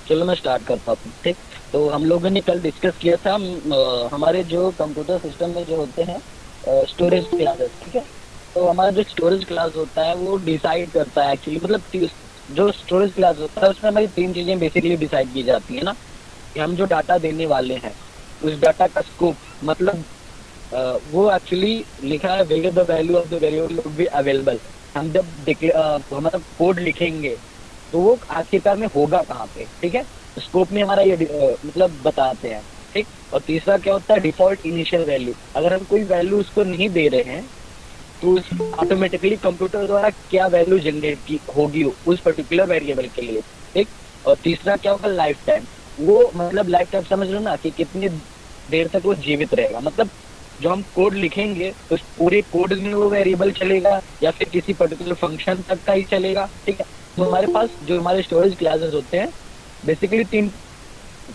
चलो मैं स्टार्ट करता हूँ, ठीक। तो हम लोगों ने कल डिस्कस किया था हमारे जो कंप्यूटर सिस्टम में जो होते हैं स्टोरेज क्लासेस, ठीक है। तो हमारा जो स्टोरेज क्लास होता है वो डिसाइड करता है एक्चुअली, मतलब जो स्टोरेज क्लास होता है उसमें हमारी तीन चीजें बेसिकली डिसाइड की जाती है ना, कि हम जो डाटा देने वाले हैं उस डाटा का स्कोप, मतलब वो एक्चुअली लिखा है where the value of the variable would be available. हम जब मतलब कोड लिखेंगे तो वो आखिरकार में होगा कहाँ पे, ठीक है। स्कोप में हमारा ये मतलब बताते हैं, ठीक। और तीसरा क्या होता है, डिफॉल्ट इनिशियल वैल्यू। अगर हम कोई वैल्यू उसको नहीं दे रहे हैं तो ऑटोमेटिकली कंप्यूटर द्वारा क्या वैल्यू जनरेट की होगी उस पर्टिकुलर वेरिएबल के लिए, ठीक। और तीसरा क्या होगा, लाइफ टाइम। वो मतलब लाइफ टाइम समझ लो ना, कि कितनी देर तक वो जीवित रहेगा। मतलब जो हम कोड लिखेंगे तो उस पूरे कोड में वो वेरिएबल चलेगा या फिर किसी पर्टिकुलर फंक्शन तक का ही चलेगा, ठीक है। तो हमारे पास जो हमारे स्टोरेज क्लासेस होते हैं बेसिकली तीन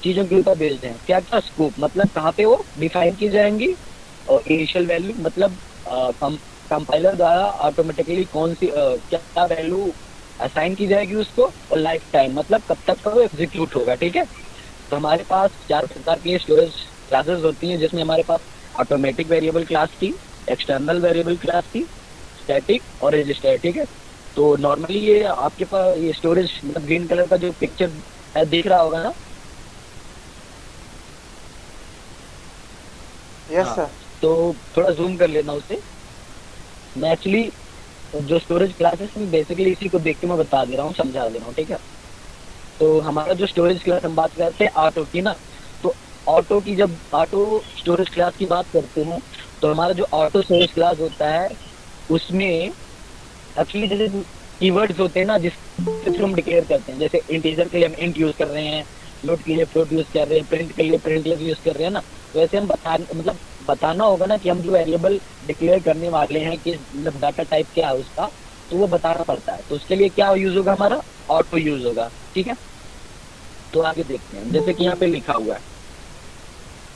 चीजों के ऊपर बेस्ड हैं। क्या क्या, स्कोप मतलब कहाँ पे वो डिफाइन की जाएंगी, और इनिशियल वैल्यू मतलब कंपाइलर द्वारा ऑटोमेटिकली कौन सी क्या वैल्यू असाइन की जाएगी उसको, और लाइफ टाइम मतलब कब तक का वो एग्जीक्यूट होगा, ठीक है। तो हमारे पास चार प्रकार की स्टोरेज क्लासेस होती हैं, जिसमें हमारे पास ऑटोमेटिक वेरिएबल क्लास थी, एक्सटर्नल वेरिएबल क्लास थी, स्टैटिक और रजिस्टर, ठीक है। तो नॉर्मली ये आपके पास ये स्टोरेज मतलब ग्रीन कलर का जो पिक्चर है दिख रहा होगा ना। यस हाँ, सर। तो थोड़ा जूम कर लेना उसे। मैं एक्चुअली जो स्टोरेज क्लासेस में बेसिकली इसी को देख के मैं बता दे रहा हूँ, समझा दे रहा हूँ, ठीक है। तो हमारा जो स्टोरेज क्लास हम बात करते हैं ऑटो की ना, तो ऑटो की जब ऑटो स्टोरेज क्लास की बात करते हैं तो हमारा जो ऑटो स्टोरेज क्लास होता है उसमें एक्चुअली जैसे कीवर्ड्स होते हैं ना जिसके थ्रू हम डिक्लेयर करते हैं, जैसे इंटीजर के लिए हम इंट यूज कर रहे हैं, फ्लोट के लिए फ्लोट यूज कर रहे हैं, प्रिंट के लिए प्रिंट यूज कर रहे हैं ना। तो ऐसे हम मतलब बताना होगा ना कि हम जो वेरिएबल डिक्लेयर करने वाले हैं कि मतलब डाटा टाइप क्या है उसका, तो वो बताना पड़ता है। तो उसके लिए क्या यूज होगा, हमारा ऑटो यूज होगा, ठीक है। तो आगे देखते हैं, जैसे कि यहाँ पे लिखा हुआ है,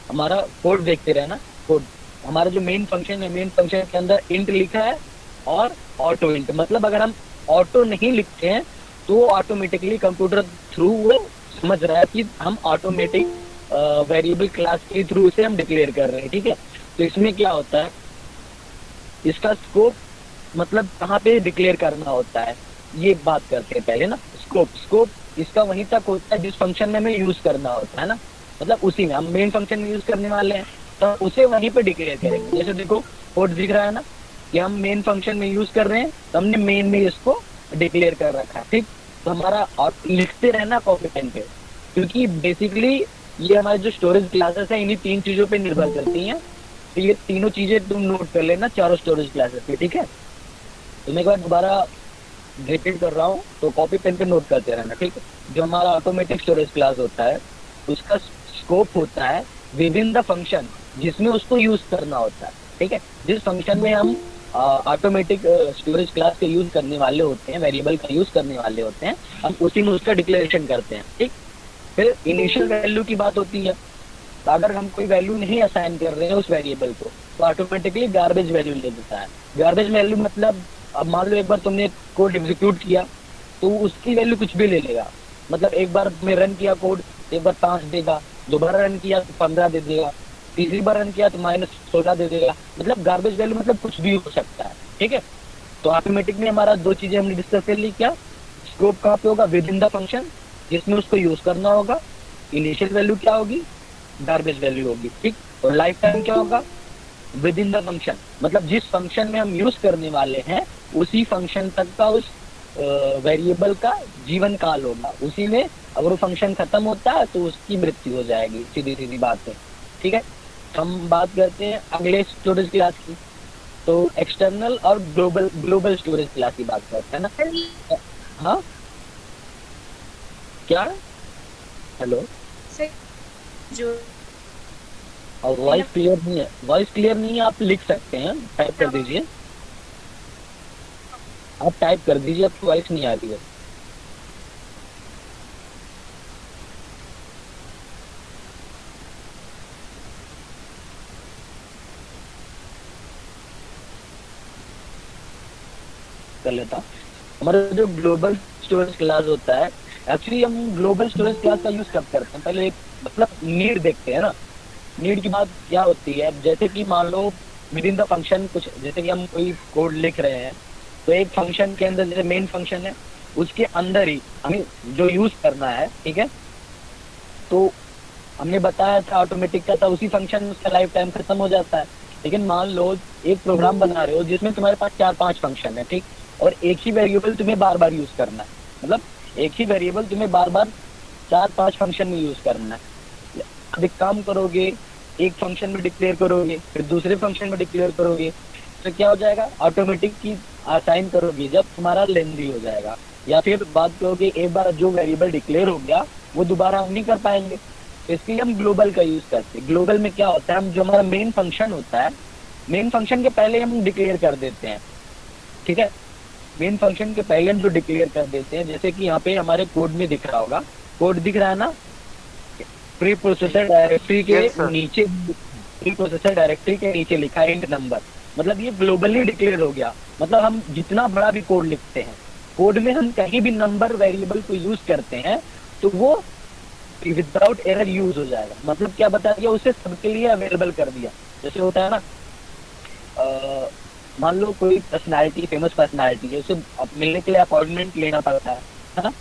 हमारा कोड देखते रहे ना। कोड हमारा जो मेन फंक्शन है, मेन फंक्शन के अंदर इंट लिखा है और ऑटो इंट, मतलब अगर हम ऑटो नहीं लिखते हैं तो ऑटोमेटिकली कंप्यूटर थ्रू वो समझ रहा है कि हम ऑटोमेटिक वेरिएबल क्लास के थ्रू से हम डिक्लेयर कर रहे हैं, ठीक है। तो इसमें क्या होता है, इसका स्कोप मतलब कहाँ पे डिक्लेयर करना होता है, ये बात करते हैं पहले ना। स्कोप स्कोप इसका वहीं तक होता है जिस फंक्शन में हमें यूज करना होता है ना, मतलब उसी में हम मेन फंक्शन में यूज करने वाले हैं तो उसे वहीं पे डिक्लेयर करेंगे। जैसे देखो कोड दिख रहा है ना कि हम मेन फंक्शन में यूज कर रहे हैं, तो हमने मेन में इसको डिक्लेयर कर रखा है, ठीक। तो हमारा और लिखते रहना कॉपी पेन पे, क्योंकि बेसिकली ये हमारे जो स्टोरेज क्लासेस है इन्हीं तीन चीजों पे निर्भर करती हैं। तो ये तीनों चीजें तुम नोट कर लेना चारों स्टोरेज क्लासेस पे, ठीक है। तो मैं एक बार दोबारा रिपीट कर रहा हूँ, तो कॉपी पेन पे नोट करते रहना, ठीक है। जो हमारा ऑटोमेटिक स्टोरेज क्लास होता है उसका स्कोप होता है विद इन द फंक्शन जिसमें उसको यूज करना होता है, ठीक है। जिस फंक्शन में हम ऑटोमेटिक स्टोरेज क्लास के यूज करने वाले होते हैं, वेरिएबल का यूज करने वाले होते हैं, हम उसी में उसका डिक्लेरेशन करते हैं, ठीक। फिर इनिशियल वैल्यू की बात होती है। तो अगर हम कोई वैल्यू नहीं असाइन कर रहे हैं उस वेरिएबल को तो ऑटोमेटिकली गार्बेज वैल्यू ले देता है। गार्बेज वैल्यू मतलब अब मान लो एक बार तुमने कोड एग्जीक्यूट किया तो उसकी वैल्यू कुछ भी ले लेगा। मतलब एक बार तुमने रन किया कोड, एक बार 5 देगा, दोबारा रन किया तो 15 दे देगा, तीसरी बार रन किया तो -16 दे देगा। मतलब गार्बेज वैल्यू मतलब कुछ भी हो सकता है, ठीक है। तो ऑटोमेटिक में हमारा दो चीजें हमने डिस्कस कर ली, क्या स्कोप कहाँ पे होगा, विद इन द फंक्शन जिसमें उसको यूज करना होगा, इनिशियल वैल्यू क्या होगी, गार्बेज वैल्यू होगी, ठीक। और लाइफ टाइम क्या होगा, विद इन द फंक्शन मतलब जिस फंक्शन में हम यूज करने वाले हैं उसी फंक्शन तक का उस वेरिएबल का जीवन काल होगा, उसी में अगर वो फंक्शन खत्म होता है तो उसकी मृत्यु हो जाएगी, सीधी सीधी बात है, ठीक है। तो हम बात करते हैं अगले स्टोरेज क्लास की। तो एक्सटर्नल और ग्लोबल ग्लोबल स्टोरेज क्लास की बात करते हैं ना। हाँ, क्या, हेलो। से जो और है ना। वॉइस क्लियर नहीं है, वॉइस क्लियर नहीं है, आप लिख सकते हैं, टाइप कर दीजिए। आप टाइप कर दीजिए, आपकी वॉइस नहीं आ रही है। कर लेता हूँ। हमारा जो ग्लोबल स्टोरेज क्लास होता है एक्चुअली हम ग्लोबल स्टोरेज क्लास का यूज कब करते हैं, पहले मतलब नीड देखते हैं ना। नीड की बात क्या होती है, जैसे कि मान लो विद इन द फंक्शन कुछ, जैसे कि हम कोई कोड लिख रहे हैं, तो एक फंक्शन के अंदर जैसे मेन फंक्शन है, उसके अंदर ही हमें जो यूज करना है, ठीक है। तो हमने बताया था ऑटोमेटिक का था, उसी फंक्शन में उसका लाइफ टाइम खत्म हो जाता है। लेकिन मान लो एक प्रोग्राम बना रहे हो जिसमें तुम्हारे पास 4-5 फंक्शन है, ठीक, और एक ही वेरिएबल तुम्हें बार बार यूज करना है, मतलब एक ही वेरिएबल तुम्हें बार बार 4-5 फंक्शन में यूज करना है। अब एक काम करोगे, एक फंक्शन में डिक्लेयर करोगे, फिर दूसरे फंक्शन में डिक्लेयर करोगे, तो क्या हो जाएगा, ऑटोमेटिक की असाइन करोगे जब तुम्हारा लेंदी हो जाएगा, या फिर बात करोगे एक बार जो वेरिएबल डिक्लेयर हो गया वो दोबारा हम नहीं कर पाएंगे, तो इसलिए हम ग्लोबल का यूज करते हैं। ग्लोबल में क्या होता है, हम जो हमारा मेन फंक्शन होता है, मेन फंक्शन के पहले हम डिक्लेयर कर देते हैं, ठीक है। मेन फंक्शन के पहले हम जो डिक्लेयर कर देते हैं, जैसे कि यहाँ पे हमारे कोड में दिख रहा होगा, कोड दिख रहा है ना, प्री प्रोसेसर डायरेक्टरी के यस सर। नीचे, प्री प्रोसेसर डायरेक्टरी के नीचे लिखा है इंट नंबर, मतलब ये ग्लोबली डिक्लेयर हो गया। मतलब हम जितना बड़ा भी कोड लिखते हैं, कोड में हम कहीं भी नंबर वेरिएबल को यूज करते हैं तो वो विदाउट एरर यूज हो जाएगा। मतलब क्या बता दिया, उसे सबके लिए अवेलेबल कर दिया। जैसे होता है ना, मान लो कोई पर्सनालिटी, फेमस पर्सनालिटी है, उसे मिलने के लिए अपॉइंटमेंट लेना पड़ता है ना,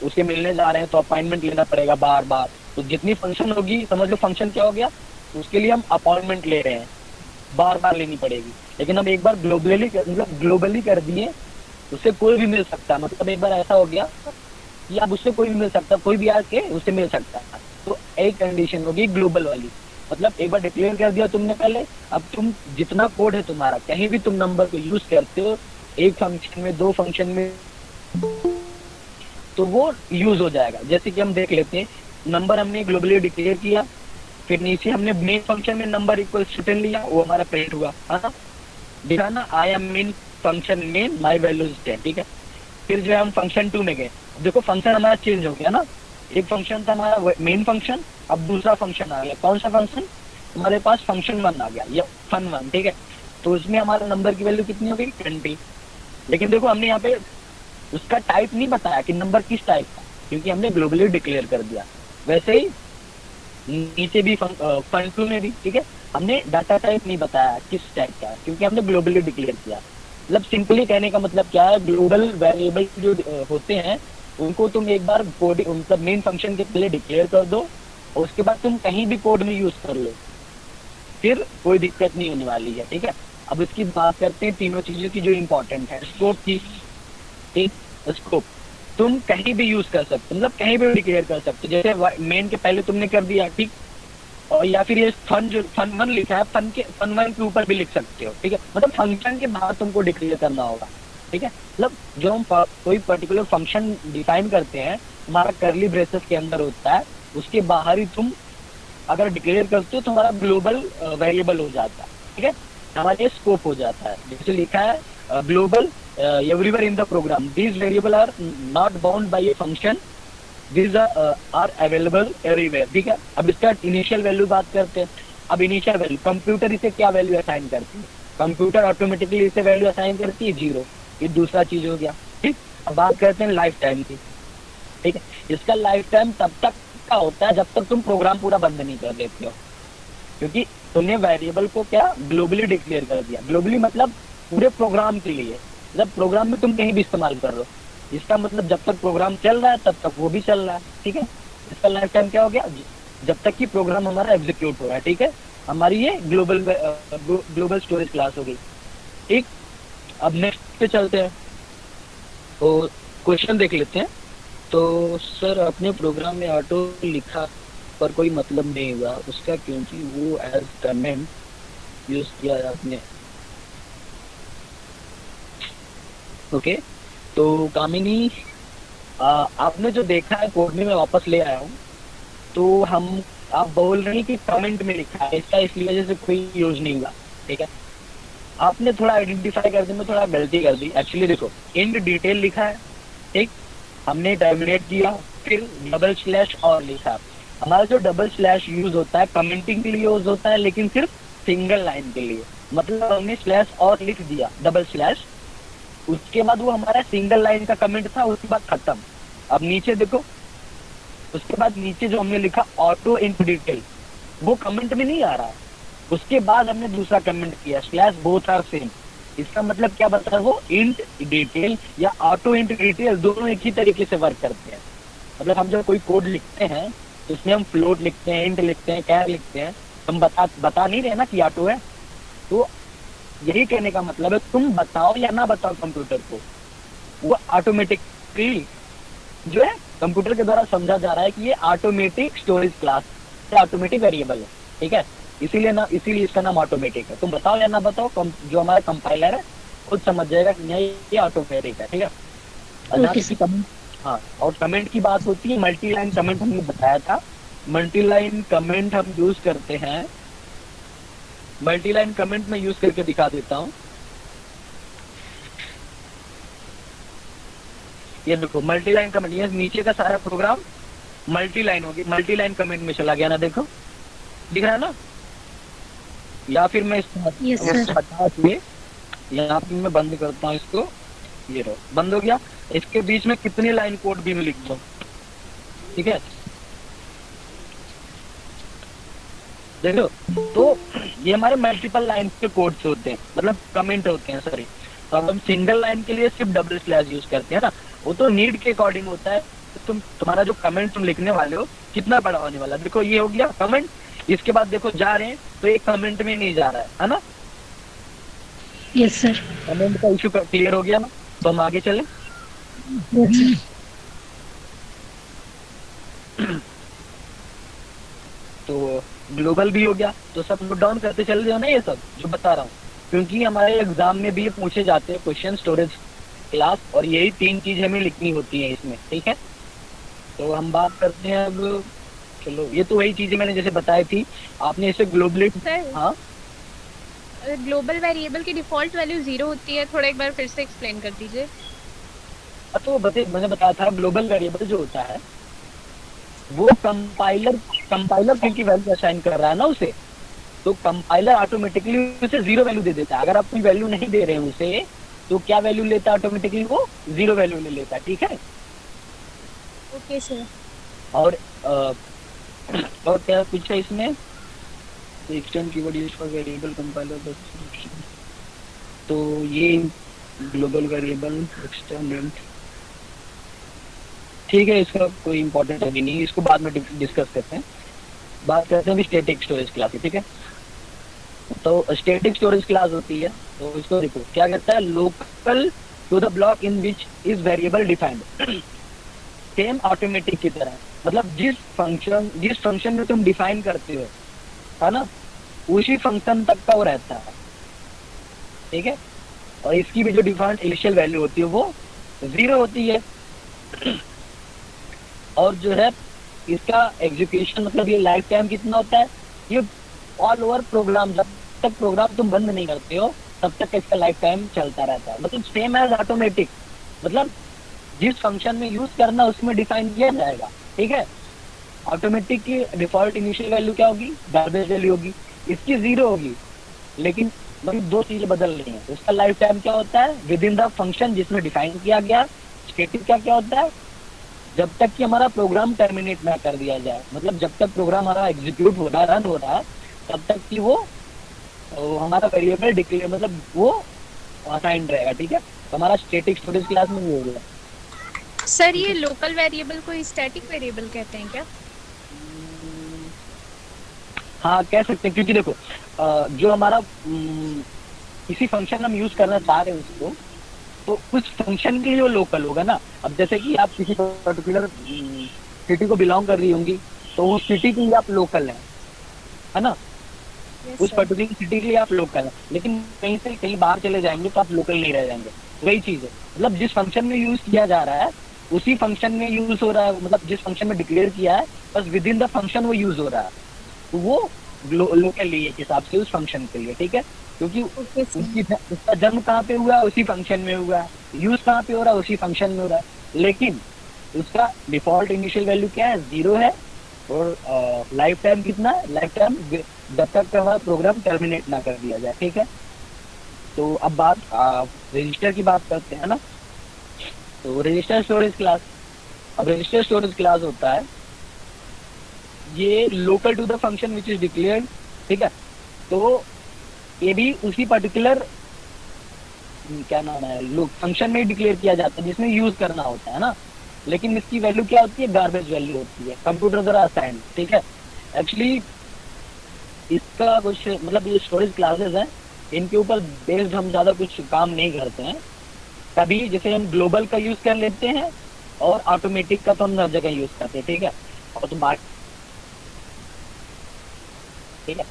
उसके मिलने जा रहे हैं तो अपॉइंटमेंट लेना पड़ेगा बार बार। तो जितनी फंक्शन होगी, समझ लो फंक्शन क्या हो गया, उसके लिए हम अपॉइंटमेंट ले रहे हैं, बार बार लेनी पड़ेगी। लेकिन हम एक बार ग्लोबली मतलब ग्लोबली कर दिए, उससे कोई भी मिल सकता है। मतलब एक बार ऐसा हो गया कि अब उससे कोई भी मिल सकता है, कोई भी आके उससे मिल सकता है। तो एक कंडीशन होगी ग्लोबल वाली, मतलब एक बार डिक्लेयर कर दिया तुमने पहले, अब तुम जितना कोड है तुम्हारा, कहीं भी तुम नंबर को यूज करते हो, एक फंक्शन में, दो फंक्शन में, तो वो यूज हो जाएगा। जैसे कि हम देख लेते हैं, नंबर हमने ग्लोबली डिक्लेयर किया, फिर नीचे हमने मेन फंक्शन में नंबर इक्वल टू लिया, वो हमारा प्रिंट हुआ, है ना, दिखा ना, आई एम मेन फंक्शन में माई वैल्यू इज 10, ठीक है। फिर जो है हम फंक्शन 2 में गए, देखो फंक्शन हमारा चेंज हो गया ना, एक फंक्शन था हमारा मेन फंक्शन, अब दूसरा फंक्शन आ गया, कौन सा फंक्शन, हमारे पास फंक्शन 1 आ गया, या fun1, ठीक है। तो उसमें हमारा नंबर की वैल्यू कितनी हो गई, 20। लेकिन देखो हमने यहाँ पे उसका टाइप नहीं बताया कि नंबर किस टाइप का, क्योंकि हमने ग्लोबली डिक्लेयर कर दिया। वैसे ही नीचे भी फन2 में भी, ठीक है, हमने डाटा टाइप नहीं बताया किस टाइप का, क्योंकि हमने ग्लोबली डिक्लेयर किया। मतलब सिंपली कहने का मतलब क्या है, ग्लोबल वेरिएबल जो होते हैं उनको तुम एक बार कोड, मतलब मेन फंक्शन के पहले डिक्लेयर कर दो, और उसके बाद तुम कहीं भी कोड में यूज कर लो, फिर कोई दिक्कत नहीं होने वाली है, ठीक है। अब इसकी बात करते हैं तीनों चीजों की जो इम्पोर्टेंट है। स्कोप की, ठीक, स्कोप तुम कहीं भी यूज कर सकते, मतलब कहीं भी डिक्लेयर कर सकते, जैसे मेन के पहले तुमने कर दिया, ठीक, और या फिर ये फन जो fun1 लिखा है, fun1 के ऊपर भी लिख सकते हो, ठीक है। मतलब फंक्शन के बाहर तुमको डिक्लेयर करना होगा, ठीक है। मतलब जो हम कोई पर्टिकुलर फंक्शन डिफाइन करते हैं, हमारा करली ब्रेसेस के अंदर होता है, उसके बाहर ही तुम अगर डिक्लेयर करते हो तो हमारा ग्लोबल वेरिएबल हो जाता है, ठीक है, हमारा ये स्कोप हो जाता है। जैसे लिखा है global everywhere in the program, these variable are not bound by a function, these are available everywhere, ठीक है। अब इसका इनिशियल वैल्यू बात करते हैं। अब इनिशियल वैल्यू, कंप्यूटर इसे क्या वैल्यू असाइन करती है, कंप्यूटर ऑटोमेटिकली इसे वैल्यू असाइन करती है 0, ये दूसरा चीज हो गया, ठीक। अब बात करते हैं लाइफ टाइम की, ठीक है। इसका लाइफ टाइम तब तक का होता है जब तक तुम प्रोग्राम पूरा बंद नहीं कर देते हो, क्योंकि तुमने वेरिएबल को क्या ग्लोबली डिक्लेयर कर दिया। ग्लोबली मतलब पूरे प्रोग्राम के लिए, मतलब प्रोग्राम में तुम कहीं भी इस्तेमाल कर रहे हो, इसका मतलब जब तक प्रोग्राम चल रहा है तब तक वो भी चल रहा है, ठीक है। इसका लाइफ टाइम क्या हो गया, जब तक कि प्रोग्राम हमारा एग्जीक्यूट हो रहा है, ठीक है। हमारी ये ग्लोबल स्टोरेज क्लास हो गई, ठीक। अब नेक्स्ट पे चलते हैं, तो क्वेश्चन देख लेते हैं। तो सर अपने प्रोग्राम में ऑटो लिखा पर कोई मतलब नहीं हुआ उसका, क्योंकि वो एज कमेंट यूज किया आपने। ओके, तो कामिनी, आपने जो देखा है कोड में मैं वापस ले आया हूँ, तो हम, आप बोल रहे हैं कि कमेंट में लिखा है, इसका इसलिए वजह से कोई यूज नहीं हुआ, ठीक है। आपने थोड़ा आइडेंटिफाई करने में थोड़ा गलती कर दी। एक्चुअली देखो, इंड डिटेल लिखा है, ठीक, हमने टर्मिनेट किया, फिर डबल स्लैश और लिखा। हमारा जो डबल स्लैश यूज होता है कमेंटिंग के लिए यूज होता है, लेकिन सिर्फ सिंगल लाइन के लिए। मतलब हमने स्लैश और लिख दिया, डबल स्लैश, उसके बाद वो हमारा सिंगल लाइन का कमेंट था, उसके बाद खत्म। अब नीचे देखो, उसके बाद नीचे जो हमने लिखा ऑटो इंट डिटेल, वो कमेंट में नहीं आ रहा है। उसके बाद हमने दूसरा कमेंट किया स्लैश बोथ आर सेम। इसका मतलब क्या बता रहा है वो, इंट डिटेल या ऑटो इंट डिटेल दोनों एक ही तरीके से वर्क करते हैं। मतलब हम जब कोई कोड लिखते हैं तो उसमें हम फ्लोट लिखते हैं, इंट लिखते हैं, कैर लिखते हैं, हम बता नहीं रहे ना कि ऑटो है। तो यही कहने का मतलब है तुम बताओ या ना बताओ कंप्यूटर को, वो ऑटोमेटिकली जो है कंप्यूटर के द्वारा समझा जा रहा है कि ये ऑटोमेटिक स्टोरेज क्लास या ऑटोमेटिक वेरिएबल है। ठीक है, इसीलिए इसका नाम ऑटोमेटिक है। तुम बताओ या ना बताओ, जो हमारा कंपाइलर है खुद समझ जाएगा कि नहीं ये ऑटोमेटिक है। ठीक है, हाँ, और कमेंट की बात होती है, मल्टी लाइन कमेंट हमने बताया था। मल्टी लाइन कमेंट हम यूज करते हैं, मल्टी लाइन कमेंट में यूज करके दिखा देता हूँ। ये देखो मल्टी लाइन कमेंट, ये नीचे का सारा प्रोग्राम मल्टी लाइन होगी, मल्टी लाइन कमेंट में चला गया ना, देखो दिख रहा है ना। या फिर मैं इसको हटा के यहाँ पे मैं बंद करता हूँ इसको, ये रहो बंद हो गया। इसके बीच में कितनी लाइन कोड भी मैं लिख दूँ, ठीक है, देखो। तो ये हमारे मल्टीपल लाइन के कोड्स होते हैं, मतलब कमेंट होते हैं, सॉरी। तो अब हम सिंगल लाइन के लिए सिर्फ डबल स्लैश यूज करते हैं ना, वो तो नीड के अकॉर्डिंग होता है। तुम्हारा जो कमेंट तुम लिखने वाले हो कितना बड़ा होने वाला है। देखो ये हो गया कमेंट, इसके बाद देखो जा रहे हैं तो एक कमेंट में नहीं जा रहा है ना। Yes sir. कमेंट का इशू क्लियर हो गया ना, तो हम आगे चले। तो ग्लोबल भी हो गया, तो सब नोट डाउन करते चल रहे हो ना ये सब जो बता रहा हूँ, क्योंकि हमारे एग्जाम में भी ये पूछे जाते हैं क्वेश्चन, स्टोरेज क्लास, और यही 3 चीज हमें लिखनी होती है इसमें। ठीक है, तो हम बात करते हैं अब। चलो, ये तो वही चीजें मैंने जैसे बताई थी, आपने इसे ग्लोबली। हाँ, ग्लोबल वेरिएबल की डिफॉल्ट वैल्यू 0 होती है, थोड़ा एक बार फिर से एक्सप्लेन कर दीजिए। तो मैंने बताया था ग्लोबल वेरिएबल जो होता है वो कंपाइलर क्योंकि वैल्यू असाइन कर रहा है ना उसे, तो कंपाइलर ऑटोमेटिकली उसे 0 वैल्यू दे देता है। अगर आप कोई वैल्यू नहीं दे रहे हैं उसे, तो क्या वैल्यू लेता है ऑटोमेटिकली, वो 0 वैल्यू ले लेता है। ठीक है, ओके सर। और क्या पूछा इसमें, extend keyword use for variable compiler, तो ये ग्लोबल वेरिएबल एक्सटेंड, ठीक है, इसका कोई इंपॉर्टेंट अभी नहीं, इसको बाद में डिस्कस करते हैं। बात करते हैं स्टैटिक स्टोरेज क्लास की। ठीक है, तो स्टैटिक स्टोरेज क्लास होती है, तो इसको देखो क्या कहता है, local to the block in which is variable defined, same automatic की तरह। मतलब जिस फंक्शन में तुम डिफाइन करते हो, है ना, उसी फंक्शन तक का वो रहता है। ठीक है, और इसकी भी जो डिफॉल्ट इनिशियल वैल्यू होती है वो 0 होती है। और जो है इसका एग्जीक्यूशन, मतलब ये लाइफ टाइम कितना होता है, ये ऑल ओवर प्रोग्राम, जब तक प्रोग्राम तुम बंद नहीं करते हो तब तक इसका लाइफ टाइम चलता रहता है। मतलब सेम एज ऑटोमेटिक, मतलब जिस फंक्शन में यूज करना उसमें डिफाइन किया जाएगा। ठीक है, ऑटोमेटिक की डिफॉल्ट इनिशियल वैल्यू क्या होगी, गार्बेज वैल्यू होगी, इसकी 0 होगी। लेकिन मतलब 2 चीजें बदल रही हैं। उसका लाइफ टाइम क्या होता है, विद इन द फंक्शन जिसमें डिफाइन किया गया। स्टैटिक क्या होता है, जब तक कि हमारा प्रोग्राम टर्मिनेट ना कर दिया जाए, मतलब जब तक प्रोग्राम हमारा एग्जीक्यूट हो रहा है, रन हो रहा है, तब तक कि वो हमारा वेरिएबल डिक्लेयर, मतलब वो असाइंड रहेगा। ठीक है, तो हमारा स्टैटिक स्टोरेज क्लास में वो हो गया। सर ये लोकल वेरिएबल को स्टैटिक वेरिएबल कहते हैं क्या? हाँ, कह सकते हैं, क्योंकि देखो जो हमारा किसी फंक्शन हम यूज करना चाह रहे हैं उसको, तो उस फंक्शन के लिए वो लोकल होगा ना। अब जैसे कि आप किसी पर्टिकुलर सिटी को बिलोंग कर रही होंगी, तो उस सिटी के लिए आप लोकल है ना। yes, उस पर्टिकुलर सिटी के लिए आप लोकल है, लेकिन कहीं से कहीं बाहर चले जाएंगे तो आप लोकल नहीं रह जाएंगे। वही चीज है, मतलब जिस फंक्शन में यूज किया जा रहा है उसी फंक्शन में यूज हो रहा है, मतलब जिस फंक्शन में डिक्लेयर किया है बस विद इन द फंक्शन वो यूज हो रहा है, तो वो लोकल लिए हिसाब से उस फंक्शन के लिए। ठीक है, क्योंकि उसका जन्म कहाँ पे हुआ, उसी फंक्शन में हुआ है, यूज कहाँ पे हो रहा है, उसी फंक्शन में हो रहा है, लेकिन उसका डिफॉल्ट इनिशियल वैल्यू क्या है, 0 है। और लाइफ टाइम कितना है, लाइफ टाइम जब तक हमारा प्रोग्राम टर्मिनेट ना कर दिया जाए। ठीक है, तो अब बात रजिस्टर की बात करते हैं ना। तो रजिस्टर स्टोरेज क्लास, अब रजिस्टर स्टोरेज क्लास होता है ये local to the function which is declared, ठीक है। तो ये भी उसी पर्टिकुलर क्या नाम है फंक्शन में डिक्लेयर किया जाता है जिसमें यूज करना होता है ना, लेकिन इसकी वैल्यू क्या होती है, गार्बेज वैल्यू होती है, कंप्यूटर द्वारा असाइन, ठीक है। एक्चुअली इसका कुछ मतलब ये स्टोरेज क्लासेस हैं, इनके ऊपर बेस्ड हम ज्यादा कुछ काम नहीं करते हैं। कभी जैसे हम ग्लोबल का यूज कर लेते हैं और ऑटोमेटिक का तो हम हर जगह यूज करते हैं, ठीक है। और तो बाकी ठीक है,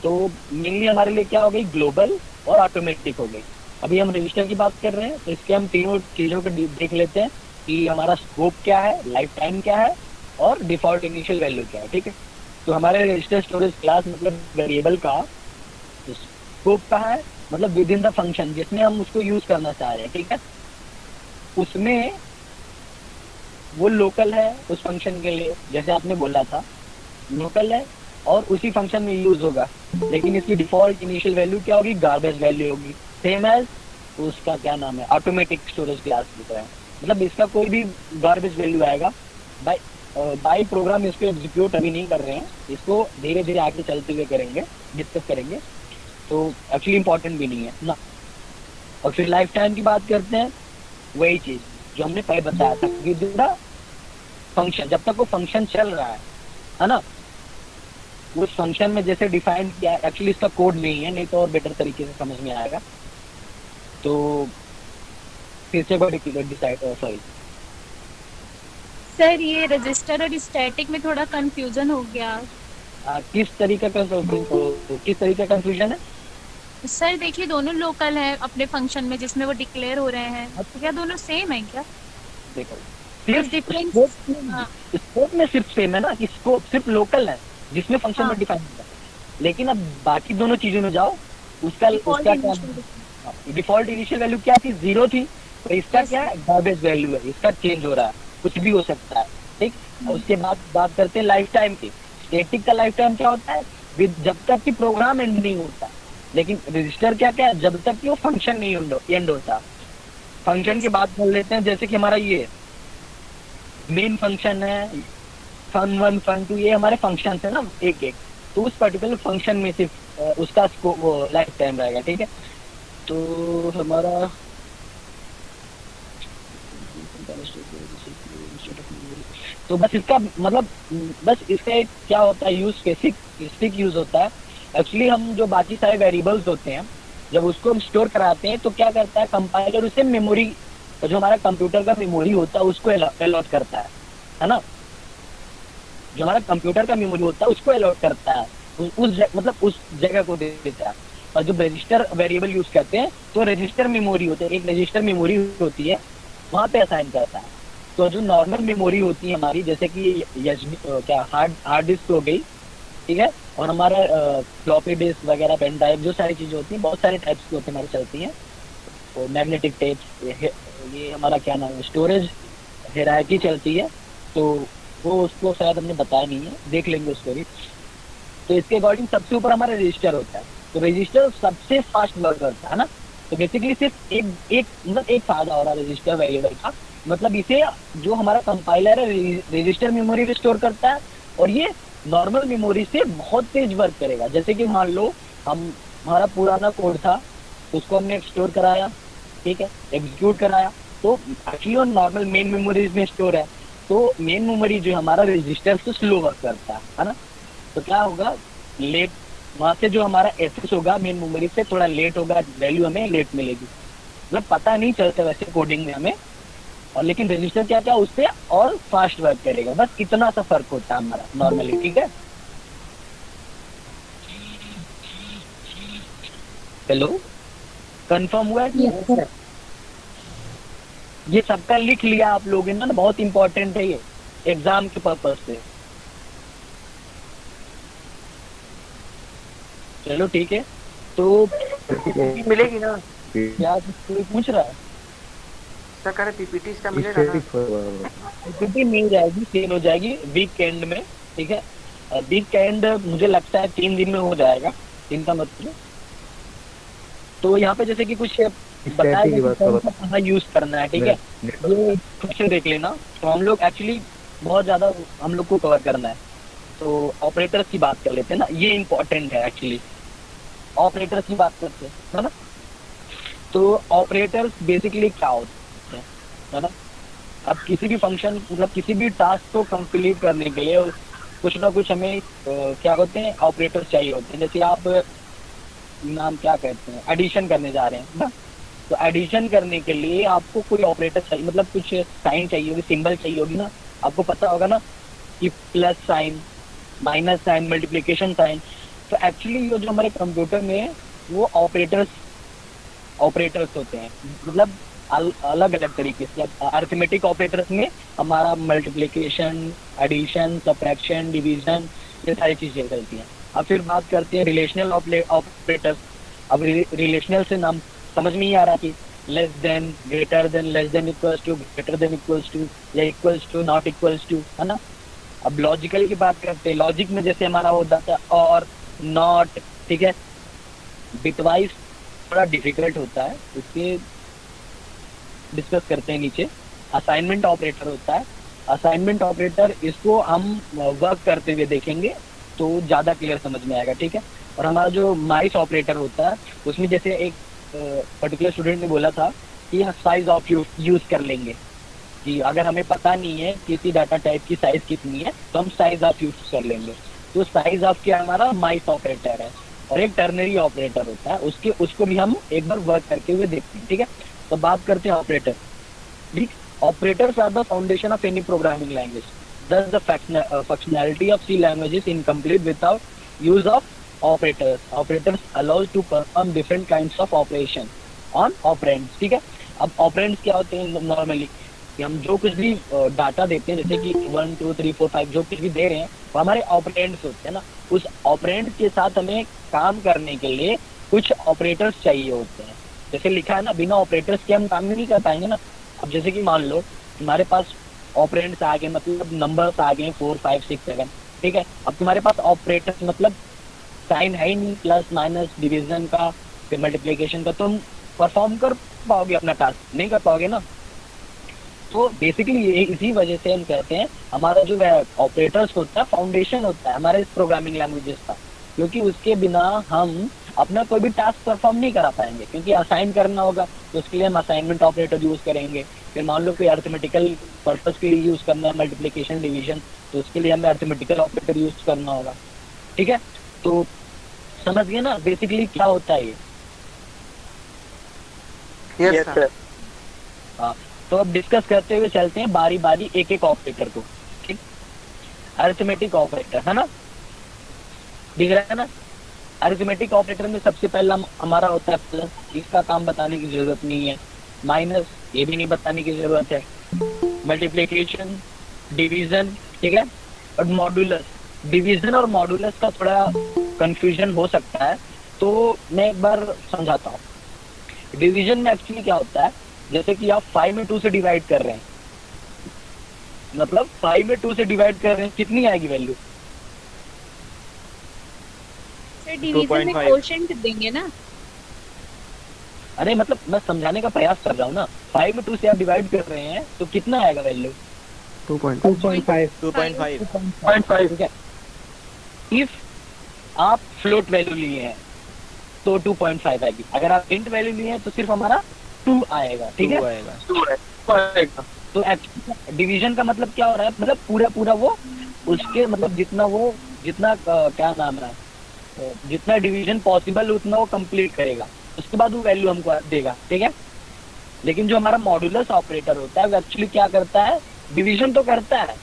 तो मेनली हमारे लिए क्या हो गई, ग्लोबल और ऑटोमेटिक हो गई। अभी हम रजिस्टर की बात कर रहे हैं तो इसके हम तीनों चीजों को देख लेते हैं कि हमारा स्कोप क्या है, लाइफ टाइम क्या है और डिफॉल्ट इनिशियल वैल्यू क्या है, ठीक है। तो हमारे रजिस्टर स्टोरेज क्लास मतलब वेरिएबल का स्कोप का है, मतलब विद इन द फंक्शन जिसमें हम उसको यूज करना चाह रहे हैं, ठीक है। उसमें वो लोकल है उस फंक्शन के लिए, जैसे आपने बोला था लोकल है और उसी फंक्शन में यूज होगा, लेकिन इसकी डिफॉल्ट इनिशियल वैल्यू क्या होगी, गार्बेज वैल्यू होगी, सेम एज उसका क्या नाम है, ऑटोमेटिक स्टोरेज क्लास की तरह। मतलब इसका कोई भी गार्बेज वैल्यू आएगा बाय बाय प्रोग्राम, इसको एग्जीक्यूट अभी नहीं कर रहे हैं, इसको धीरे धीरे आगे चलते हुए करेंगे, डिस्कस करेंगे, तो एक्चुअली इंपॉर्टेंट भी नहीं है ना। और फिर लाइफ टाइम की बात करते हैं, वही चीज जो हमने पहले बताया था कि फंक्शन जब तक वो फंक्शन चल रहा है ना, उस फंक्शन में जैसे डिफाइन किया है, एक्चुअली इसका कोड नहीं है, नहीं तो और बेटर तरीके से समझ में आएगा। तो फिर से डिसाइड सॉरी सर ये रजिस्टर और स्टैटिक में थोड़ा कंफ्यूजन हो गया। किस तरीके का किस तरीके का कंफ्यूजन है? सर देखिए दोनों लोकल है अपने फंक्शन में जिसमें वो डिक्लेयर हो रहे हैं, तो क्या दोनों सेम है क्या? देखो कुछ सिर्फ डिफरेंस? हाँ। स्कोप में सिर्फ सेम है ना, कि स्कोप सिर्फ लोकल है जिसमें फंक्शन में हाँ, डिफाइन होता है, लेकिन अब बाकी दोनों चीजों में जाओ, उसका डिफॉल्ट उसका क्या इनिशियल। डिफॉल्ट इनिशियल वैल्यू क्या थी, 0 थी, तो इसका यस। क्या है, गार्बेज वैल्यू है, इसका चेंज हो रहा है, कुछ भी हो सकता है, ठीक। और उसके बाद बात करते हैं लाइफ टाइम की। स्टैटिक का लाइफ टाइम क्या होता है, जब तक कि प्रोग्राम एंड नहीं होता, लेकिन रजिस्टर क्या क्या है, जब तक कि वो फंक्शन नहीं एंड होता। फंक्शन की बात कर लेते हैं, जैसे कि हमारा ये मेन फंक्शन है, फन वन फन टू, ये हमारे फंक्शन है ना एक एक, तो उस पर्टिकुलर फंक्शन में सिर्फ उसका वो लाइफ टाइम रहेगा, ठीक है। तो हमारा तो बस इसका मतलब बस इसका एक क्या होता है यूज, स्पेसिफिक यूज होता है। एक्चुअली हम जो बाकी सारे वेरिएबल्स होते हैं जब उसको हम स्टोर कराते हैं तो क्या करता है कंपाइलर, उसे मेमोरी, जो हमारा कंप्यूटर का मेमोरी होता है उसको अलॉट करता है ना। जो हमारा कंप्यूटर का मेमोरी होता है उसको अलॉट करता है, मतलब उस जगह को दे देता है। और जो रजिस्टर वेरिएबल यूज करते हैं तो रजिस्टर मेमोरी होते हैं, एक रजिस्टर मेमोरी होती है, वहां पे असाइन करता है। तो जो नॉर्मल मेमोरी होती है हमारी, जैसे कि क्या हार्ड डिस्क हो गई, ठीक है, और हमारा फ्लॉपी डिस्क वगैरह, पेन ड्राइव, जो सारी चीजें होती हैं, बहुत सारे टाइप्स की होती है हमारी चलती हैं, तो मैग्नेटिक टेप्स, ये हमारा क्या नाम है, स्टोरेज हायरार्की चलती है। तो वो उसको शायद हमने बताया नहीं है, देख लेंगे उसको भी। तो इसके अकॉर्डिंग सबसे ऊपर हमारा रजिस्टर होता है, तो रजिस्टर सबसे फास्ट वर्क करता है ना। तो बेसिकली सिर्फ एक मतलब एक फायदा हो रहा है रजिस्टर वेरिएबल का, मतलब इसे जो हमारा कंपाइलर है रजिस्टर मेमोरी में स्टोर करता है, और ये नॉर्मल मेमोरी से बहुत तेज वर्क करेगा। जैसे कि मान लो हमारा पुराना कोड था, उसको हमने स्टोर कराया, ठीक है, एग्जीक्यूट कराया, तो एक्चुअली वो नॉर्मल मेन मेमोरी में स्टोर है, तो मेन मेमोरी जो हमारा रजिस्टर से स्लो वर्क करता है ना। तो क्या होगा, लेट वहां से जो हमारा एक्सेस होगा मेन मेमोरी से थोड़ा लेट होगा, वैल्यू हमें लेट मिलेगी, मतलब पता नहीं चलता वैसे कोडिंग में हमें, और लेकिन रजिस्टर क्या क्या उससे और फास्ट वर्क करेगा, बस इतना सा फर्क होता है हमारा नॉर्मली, ठीक है। हेलो, कंफर्म हुआ है? Yes sir. ये सबका लिख लिया आप लोगों ने ना, बहुत इंपॉर्टेंट है ये एग्जाम के पर्पज से। चलो ठीक है, तो मिलेगी ना? क्या कोई पूछ रहा है? सर कह रहे पीपीटी इसका मिलेगा ना? पीपीटी मिल जाएगी, सेल हो जाएगी वीक एंड में, ठीक है। वीक एंड मुझे लगता है 3 दिन में हो जाएगा, दिन का मतलब। तो यहाँ पे जैसे कि कुछ बताएगा कि कौन सा कहाँ यूज करना है, ठीक है। ये खुद से देख लेना। तो हम लोग एक्चुअली बहुत ज्यादा हम लोग को कवर करना है। तो ऑपरेटर्स की बात कर लेते हैं ना, ये इम्पोर्टेंट है एक्चुअली। ऑपरेटर्स की बात करते हैं, है ना। तो ऑपरेटर्स बेसिकली क्या होते हैं, है ना। अब किसी भी फंक्शन मतलब किसी भी टास्क को कंप्लीट करने के लिए कुछ ना कुछ हमें क्या होते हैं, ऑपरेटर्स चाहिए होते हैं। जैसे आप नाम क्या कहते हैं, एडिशन करने जा रहे हैं ना, तो एडिशन करने के लिए आपको कोई ऑपरेटर चाहिए, मतलब कुछ साइन चाहिए होगी, सिंबल चाहिए होगी ना। आपको पता होगा ना कि plus sign, minus sign, multiplication sign. तो एक्चुअली ये जो हमारे कंप्यूटर में है, वो ऑपरेटर्स ऑपरेटर्स होते हैं, मतलब अलग अलग तरीके से। अरिथमेटिक ऑपरेटर्स में हमारा मल्टीप्लिकेशन, एडिशन, सब्ट्रैक्शन, डिवीजन, ये सारी चीजें चलती हैं। अब फिर बात करते हैं रिलेशनल ऑपरेटर्स। अब रिलेशनल से नाम समझ में ही आ रहा कि less than, greater than, less than equals to, greater than equals to, या equals to, not equals to, है ना। अब लॉजिकल की बात करते हैं। लॉजिक में जैसे हमारा होता है और, नॉट, ठीक है। बिटवाइज थोड़ा डिफिकल्ट होता है, इसके डिस्कस करते हैं नीचे। असाइनमेंट ऑपरेटर होता है। असाइनमेंट ऑपरेटर, इसको हम वर्क करते हुए देखेंगे तो ज्यादा क्लियर समझ में आएगा, ठीक है। और हमारा जो माइस ऑपरेटर होता है, उसमें जैसे एक पर्टिकुलर स्टूडेंट ने बोला था कि साइज ऑफ यूज कर लेंगे, कि अगर हमें पता नहीं है किसी डाटा टाइप की साइज कितनी है तो हम साइज ऑफ यूज कर लेंगे। तो साइज ऑफ क्या हमारा माइस ऑपरेटर है। और एक टर्नरी ऑपरेटर होता है, उसको भी हम एक बार वर्क करके हुए देखते हैं, ठीक है। तो बात करते हैं ऑपरेटर, ठीक। Operators are the foundation of any programming language. Thus, the functionality of C language is incomplete without use of operators. Operators allows to perform different kinds of operation on operands, ठीक है। अब operands क्या होते हैं normally, कि हम जो कुछ भी डाटा देते हैं, जैसे कि 1 2 3 4 5 जो कुछ भी दे रहे हैं, वो हमारे ऑपरेंड्स होते हैं ना। उस ऑपरेंड्स के साथ हमें काम करने के लिए कुछ ऑपरेटर्स चाहिए होते हैं। जैसे लिखा है ना, बिना ऑपरेटर्स के हम काम नहीं कर पाएंगे ना। अब जैसे कि मान लो हमारे पास ऑपरेंड्स आ गए, मतलब नंबर्स आ गए 4 5 6 7, ठीक है। अब तुम्हारे पास ऑपरेटर्स मतलब साइन है ही नहीं, प्लस माइनस, डिवीजन का, फिर मल्टीप्लिकेशन का, तुम परफॉर्म कर पाओगे अपना टास्क? नहीं कर पाओगे ना। तो बेसिकली इसी वजह से हम कहते हैं हमारा जो ऑपरेटर्स होता है फाउंडेशन होता है हमारे प्रोग्रामिंग लैंग्वेजेस का, क्योंकि उसके बिना हम अपना कोई भी टास्क परफॉर्म नहीं करा पाएंगे। क्योंकि असाइन करना होगा तो उसके लिए हम असाइनमेंट ऑपरेटर यूज करेंगे। फिर मान लो कोई अर्थमेटिकल पर्पस के लिए यूज करना है, मल्टीप्लिकेशन, डिवीजन, तो उसके लिए हमें अर्थमेटिकल ऑपरेटर यूज करना होगा, ठीक है। तो समझ गए ना बेसिकली क्या होता है ये। Yes sir. हाँ, तो अब डिस्कस करते हुए चलते हैं बारी बारी एक एक ऑपरेटर को, ठीक। अरिथमेटिक ऑपरेटर, है ना, दिख रहा है ना। अरिथमेटिक ऑपरेटर में सबसे पहला हमारा होता है प्लस, इसका काम बताने की जरूरत नहीं है। माइनस, ये भी नहीं बताने की जरूरत है। मल्टीप्लिकेशन, डिवीजन, ठीक है। और मॉड्यूलस, डिवीजन और मॉड्यूलस का थोड़ा कंफ्यूजन हो सकता है, तो मैं एक बार समझाता हूँ। डिवीजन में एक्चुअली क्या होता है, जैसे कि आप 5 में 2 से डिवाइड कर रहे हैं, मतलब 5 में 2 से डिवाइड कर रहे हैं, कितनी आएगी वैल्यू? सर डिवीजन में कोशेंट देंगे ना। अरे मतलब मैं समझाने का प्रयास कर रहा हूँ ना। 5 में 2 से आप डिवाइड कर रहे हैं तो कितना आएगा वैल्यू? 2.5, ठीक है। इफ आप फ्लोट वैल्यू लिए हैं तो 2.5 आएगी। अगर आप इंट वैल्यू लिए हैं तो सिर्फ हमारा 2 आएगा, ठीक है। 2 आएगा। तो डिवीजन का मतलब क्या हो रहा है, मतलब पूरा वो उसके मतलब जितना क्या नाम है, जितना डिवीजन पॉसिबल उतना वो कंप्लीट करेगा, उसके बाद वो वैल्यू हमको देगा, ठीक है। लेकिन जो हमारा मॉड्यूलस ऑपरेटर होता है वो एक्चुअली क्या करता है, डिवीजन तो करता है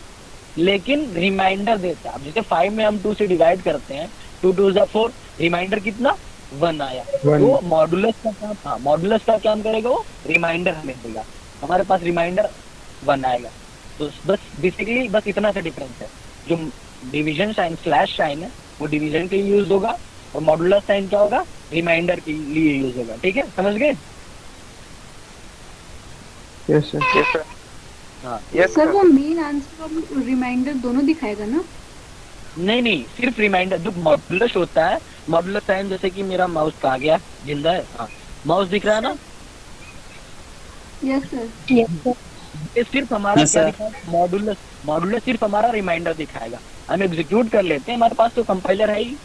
लेकिन रिमाइंडर देता है। अब जैसे 5 में हम 2 से डिवाइड करते हैं, 2 2 4, रिमाइंडर कितना, 1 आया। तो मॉड्यूलस का काम, हाँ मॉड्यूलस का काम करेगा, वो रिमाइंडर हमें देगा। हमारे पास रिमाइंडर 1 आएगा। तो बस बेसिकली बस इतना सा डिफरेंस है। जो डिवीजन साइन स्लैश साइन है वो डिवीजन के लिए यूज होगा, और मॉड्यूलस साइन क्या होगा, रिमाइंडर के लिए यूज होगा, ठीक है। समझ गए? Yes sir. हाँ सर वो मेन आंसर और रिमाइंडर दोनों दिखाएगा ना? नहीं, सिर्फ रिमाइंडर। जो मॉड्यूलस होता है, मॉड्यूलस साइन, जैसे कि मेरा माउस कहाँ गया, जिंदा है, हाँ माउस दिख रहा है ना, यस सर। ये सिर्फ हमारा Yes, क्या sir. दिखाएगा, मॉड्यूलस। मॉड्यूलस सिर्फ हमारा रिमाइंडर दिखाएगा। हम एग्जीक्यूट कर लेते हैं, हमारे पास तो कंपाइलर है ही।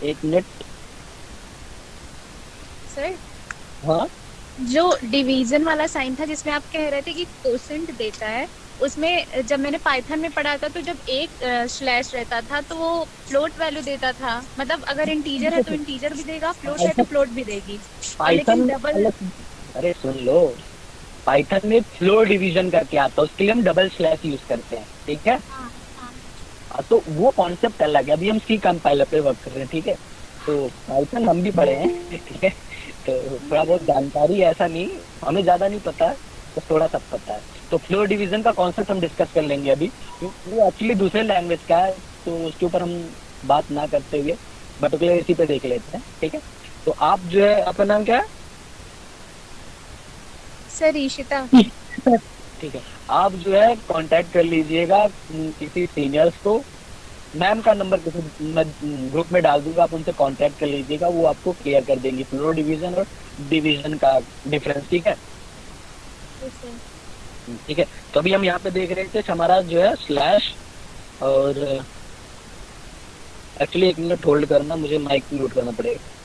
एक मिनट। सर हाँ जो डिवीजन वाला साइन था जिसमें आप कह रहे थे कि कोसेंट देता है, उसमें जब मैंने पाइथन में पढ़ा था तो जब एक स्लैश रहता था तो वो फ्लोट वैल्यू देता था। मतलब अगर इंटीजर है तो इंटीजर भी देगा, फ्लोट है तो फ्लोट भी देगी। और लेकिन पाइथन डबल, अरे सुन लो, पाइथन में फ्लोर डिवीजन करके आता है, उसके लिए हम डबल स्लैश यूज करते हैं, ठीक है। हाँ हाँ तो वो कॉन्सेप्ट अलग है, अभी हम सी कंपाइलर पे वर्क कर रहे हैं, ठीक है। तो पाइथन हम भी पढ़े हैं, ठीक है। तो थोड़ा बहुत जानकारी, ऐसा नहीं हमें ज्यादा नहीं पता है, तो थोड़ा सा पता है। तो फ्लोर डिवीजन का कॉन्सेप्ट हम डिस्कस कर लेंगे अभी, क्योंकि वो एक्चुअली दूसरे लैंग्वेज का है, तो उसके ऊपर हम बात ना करते हुए पर्टिकुलर इसी पे देख लेते हैं, ठीक है। तो आप जो है, आपका नाम क्या है? सर ईशिता। ठीक है, आप जो है कांटेक्ट कर लीजिएगा किसी सीनियर्स को। मैम का नंबर किसी मैं ग्रुप में डाल दूंगा, आप उनसे कांटेक्ट कर लीजिएगा, वो आपको क्लियर कर देंगे फ्लोर डिवीजन और डिवीजन का डिफरेंस, ठीक है। ठीक है, तो अभी हम यहाँ पे देख रहे थे हमारा जो है स्लैश, और एक्चुअली एक मिनट होल्ड करना, मुझे माइक म्यूट करना पड़ेगा।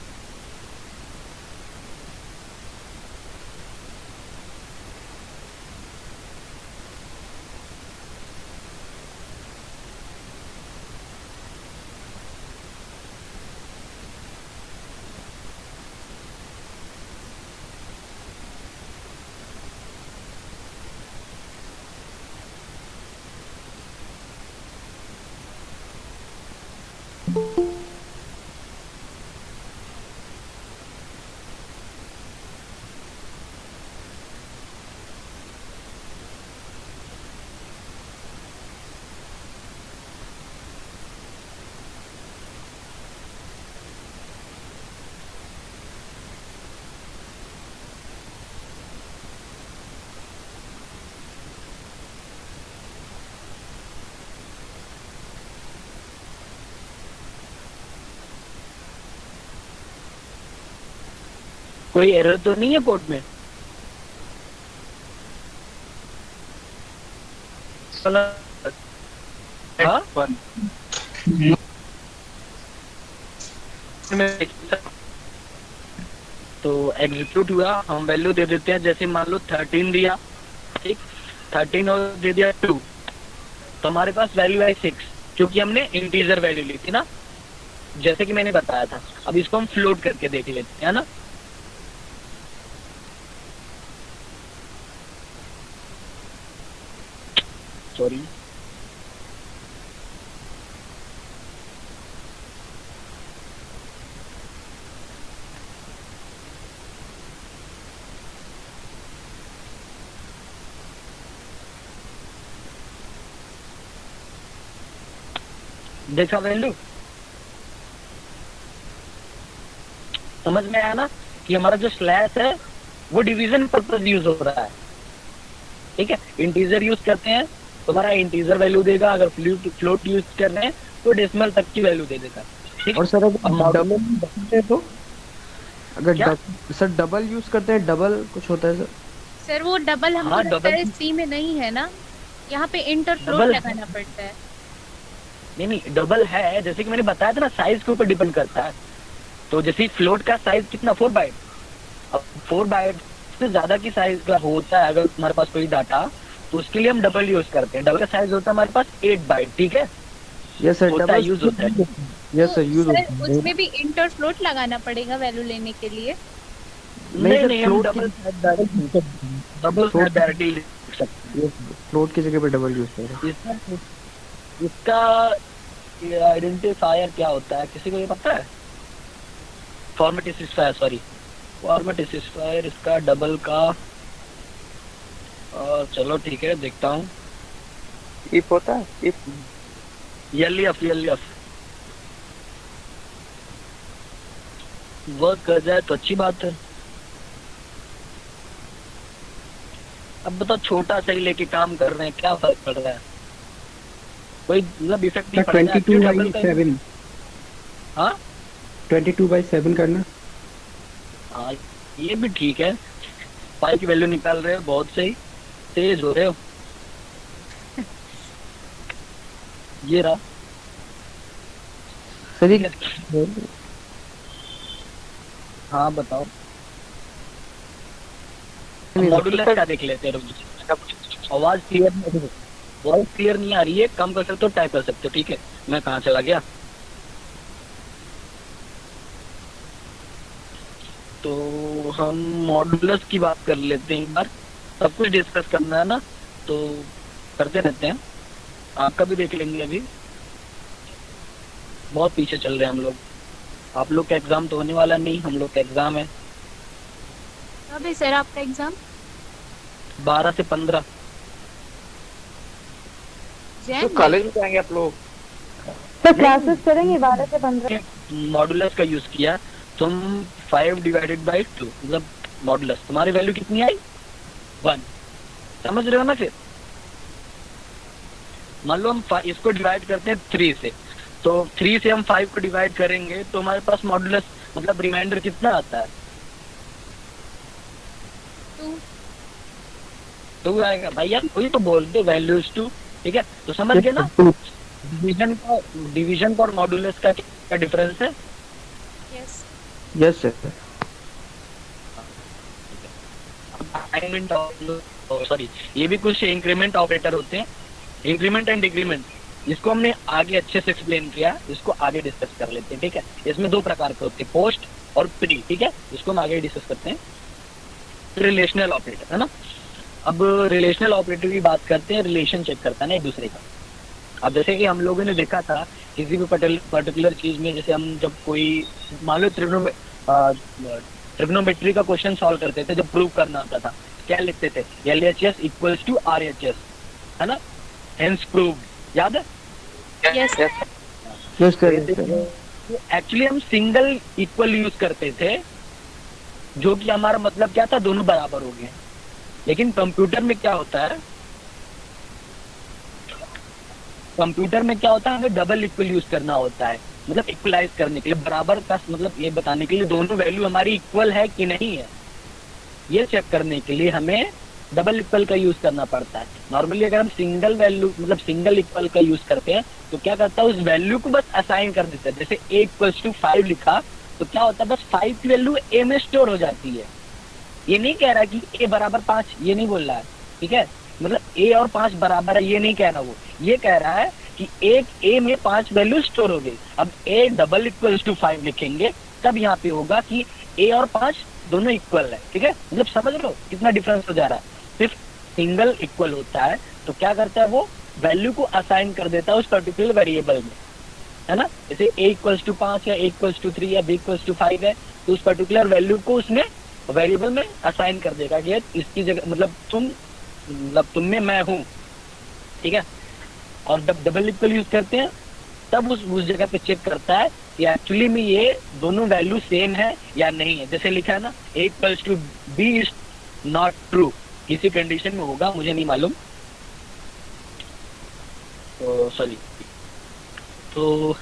कोई एरर तो नहीं है कोड में? हाँ? तो एग्जीक्यूट हुआ, हम वैल्यू दे देते हैं, जैसे मान लो 13 दिया, ठीक, 13 और दे दिया 2, तो हमारे पास वैल्यू है 6, क्योंकि हमने इंटीजर वैल्यू ली थी ना, जैसे कि मैंने बताया था। अब इसको हम फ्लोट करके देख लेते हैं ना। सॉरी, देखा वैल्यू, समझ में आया ना कि हमारा जो स्लैश है वो डिवीजन पर्पज यूज हो रहा है, ठीक है। इंटीजर यूज करते हैं तो हमारा इंटीजर वैल्यू देगा, अगर फ्लोट यूज कर रहे हैं तो डेसिमल तक की वैल्यू दे देगा, ठीक। और सर अगर डबल तो अगर सर डबल यूज करते हैं, डबल कुछ होता है सर? सर वो डबल हमको हाँ, लगता है डबल सी में नहीं है ना, यहाँ पे इंटर फ्लोट डबल लगाना पड़ता है। नहीं, डबल है, जैसे कि मैंने बताया था ना, साइज के ऊपर डिपेंड करता है। तो जैसे फ्लोट का साइज कितना, 4 बाइट, अब 4 बाइट से ज्यादा की साइज का होता है अगर हमारे पास कोई डाटा, तो उसके लिए हम डबल यूज करते हैं। डबल का साइज होता है हमारे पास 8 बाइट, ठीक है। यस सर, होता है, यूज होता है। यस सर, यूज सर होता है। उसमें भी इंटर फ्लोट लगाना पड़ेगा वैल्यू लेने के लिए। नहीं, हम फ्लोट डबल डायरेक्टली लिख सकते हैं। फ्लोट की जगह पे डबल यूज कर रहे हैं। इसका आइडेंटिफायर क्या होता है, किसी को ये पता है? Format specifier, sorry, format specifier इसका डबल का, चलो ठीक है, देखता हूँ। इफ होता है, इफ एलएफ वर्क कर जाए तो अच्छी बात है। अब बताओ, छोटा सा ही लेके काम कर रहे हैं, क्या फर्क पड़ रहा है? कोई मतलब इफेक्ट नहीं सर पड़ेगा 22/7 हाँ 22/7 करना। हाँ, ये भी ठीक है। पाई की वैल्यू निकाल रहे हो, बहुत सही, तेज हो रहे हो। ये रहा। सर ठीक ये है, हाँ बताओ। मॉड्यूलर का देख लेते हैं, रुको। आवाज क्लियर नहीं, वॉइस क्लियर नहीं आ रही है, कम कर सकते हो, टाइप कर सकते हो, ठीक है। मैं कहाँ चला गया? तो हम मॉड्यूलस की बात कर लेते हैं एक बार। सब कुछ डिस्कस करना है ना, तो करते रहते हैं। आपका भी देख लेंगे, अभी बहुत पीछे चल रहे हैं हम लोग। आप लोग का एग्जाम तो होने वाला नहीं, हम लोग का एग्जाम है कब है सर आपका एग्जाम? 12 से 15। तो जैन में? कॉलेज में जाएंगे आप लोग? तो क्लासेस करेंगे 12 से 15। मॉडुलस का यूज किया, तुम 5/2 मतलब मॉडुलस, तुम्हारी वैल्यू कितनी आई? 1। समझ रहे हो ना? फिर मान लो हम इसको डिवाइड करते हैं 3 से, तो 3 से हम 5 को डिवाइड करेंगे तो हमारे पास मॉडुलस मतलब रिमाइंडर कितना आता है? 2। 2 आएगा भैया, वही तो बोलते वैल्यूज 2। ठीक है, तो समझ गए ना डिवीजन का और मॉडुलस का क्या डिफरेंस है? यस। Yes sir. सॉरी, ये भी कुछ इंक्रीमेंट ऑपरेटर होते हैं, इंक्रीमेंट एंड डिक्रीमेंट। इसको हमने आगे अच्छे से एक्सप्लेन किया, इसको आगे डिस्कस कर लेते हैं। ठीक है, इसमें 2 प्रकार के होते हैं, पोस्ट और प्री। ठीक है, इसको हम आगे डिस्कस करते हैं। रिलेशनल ऑपरेटर है ना। अब रिलेशनल ऑपरेटर की बात करते हैं, रिलेशन चेक करता है ना एक दूसरे का। अब जैसे कि हम लोगों ने देखा था किसी भी पर्टिकुलर चीज में, जैसे हम जब कोई मान लो ट्रिग्नोमेट्री का क्वेश्चन सॉल्व करते थे, जब प्रूव करना होता था, क्या लिखते थे? LHS इक्वल्स टू RHS, है ना, हेंस प्रूव। याद है? यस। Yes sir. एक्चुअली हम सिंगल इक्वल यूज करते थे, जो कि हमारा मतलब क्या था, दोनों बराबर हो गए। लेकिन कंप्यूटर में क्या होता है, कंप्यूटर में क्या होता है, हमें डबल इक्वल यूज करना होता है, मतलब इक्वलाइज करने के लिए, बराबर का मतलब ये बताने के लिए दोनों वैल्यू हमारी इक्वल है कि नहीं है, ये चेक करने के लिए हमें डबल इक्वल का यूज करना पड़ता है। नॉर्मली अगर हम सिंगल वैल्यू मतलब सिंगल इक्वल का यूज करते हैं तो क्या करता है, उस वैल्यू को बस असाइन कर देता है। जैसे a इक्वल्स टू 5 लिखा तो क्या होता है, बस 5 की वैल्यू a में स्टोर हो जाती है। ये नहीं कह रहा कि a बराबर 5, ये नहीं बोल रहा है। ठीक है, मतलब a और 5 बराबर है, ये नहीं कह रहा वो, ये कह रहा है कि एक a में 5 वैल्यू स्टोर हो गई। अब a डबल इक्वल्स टू 5 लिखेंगे तब यहाँ पे होगा कि a और 5 दोनों इक्वल है। ठीक है, मतलब समझ लो कितना डिफरेंस हो जा रहा है। सिर्फ सिंगल इक्वल होता है तो क्या करता है, वो वैल्यू को असाइन कर देता है उस पर्टिकुलर वेरिएबल में, है ना। जैसे a इक्वल्स टू 5 या a इक्वल्स टू 3 या b इक्वल्स टू 5 है, तो उस पर्टिकुलर वैल्यू को उसने वेरिएबल में असाइन कर देगा कि इसकी जगह मतलब तुम में मैं हूँ। ठीक है, और जब डबल इक्वल यूज करते हैं तब उस जगह पे चेक करता है कि एक्चुअली में ये दोनों वैल्यू सेम है या नहीं है। जैसे लिखा है ना, a equals to b is not true, किसी कंडीशन में होगा, मुझे नहीं मालूम, तो सॉरी, तो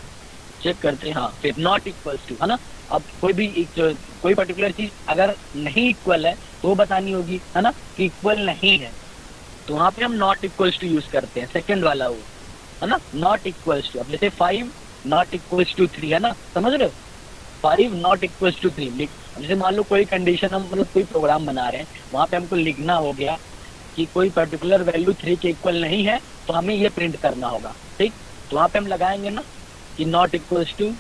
चेक करते हैं। हाँ, फिर नॉट इक्वल्स टू, है ना। अब कोई पर्टिकुलर चीज अगर नहीं इक्वल है तो वो बतानी होगी, है ना, कि इक्वल नहीं है, तो वहां पे हम नॉट इक्वल्स टू यूज करते हैं, सेकंड वाला वो, है ना, नॉट इक्वल्स टू। अब जैसे 5 नॉट इक्वल्स टू 3, है ना, समझ रहे हो, 5 नॉट इक्वल्स टू 3। जैसे मान लो कोई कंडीशन, हम मतलब कोई प्रोग्राम बना रहे हैं, वहां पे हमको लिखना हो गया कि कोई पर्टिकुलर वैल्यू 3 के इक्वल नहीं है, तो हमें ये प्रिंट करना होगा। ठीक, तो वहां पे हम लगाएंगे ना कि नॉट इक्वल्स टू,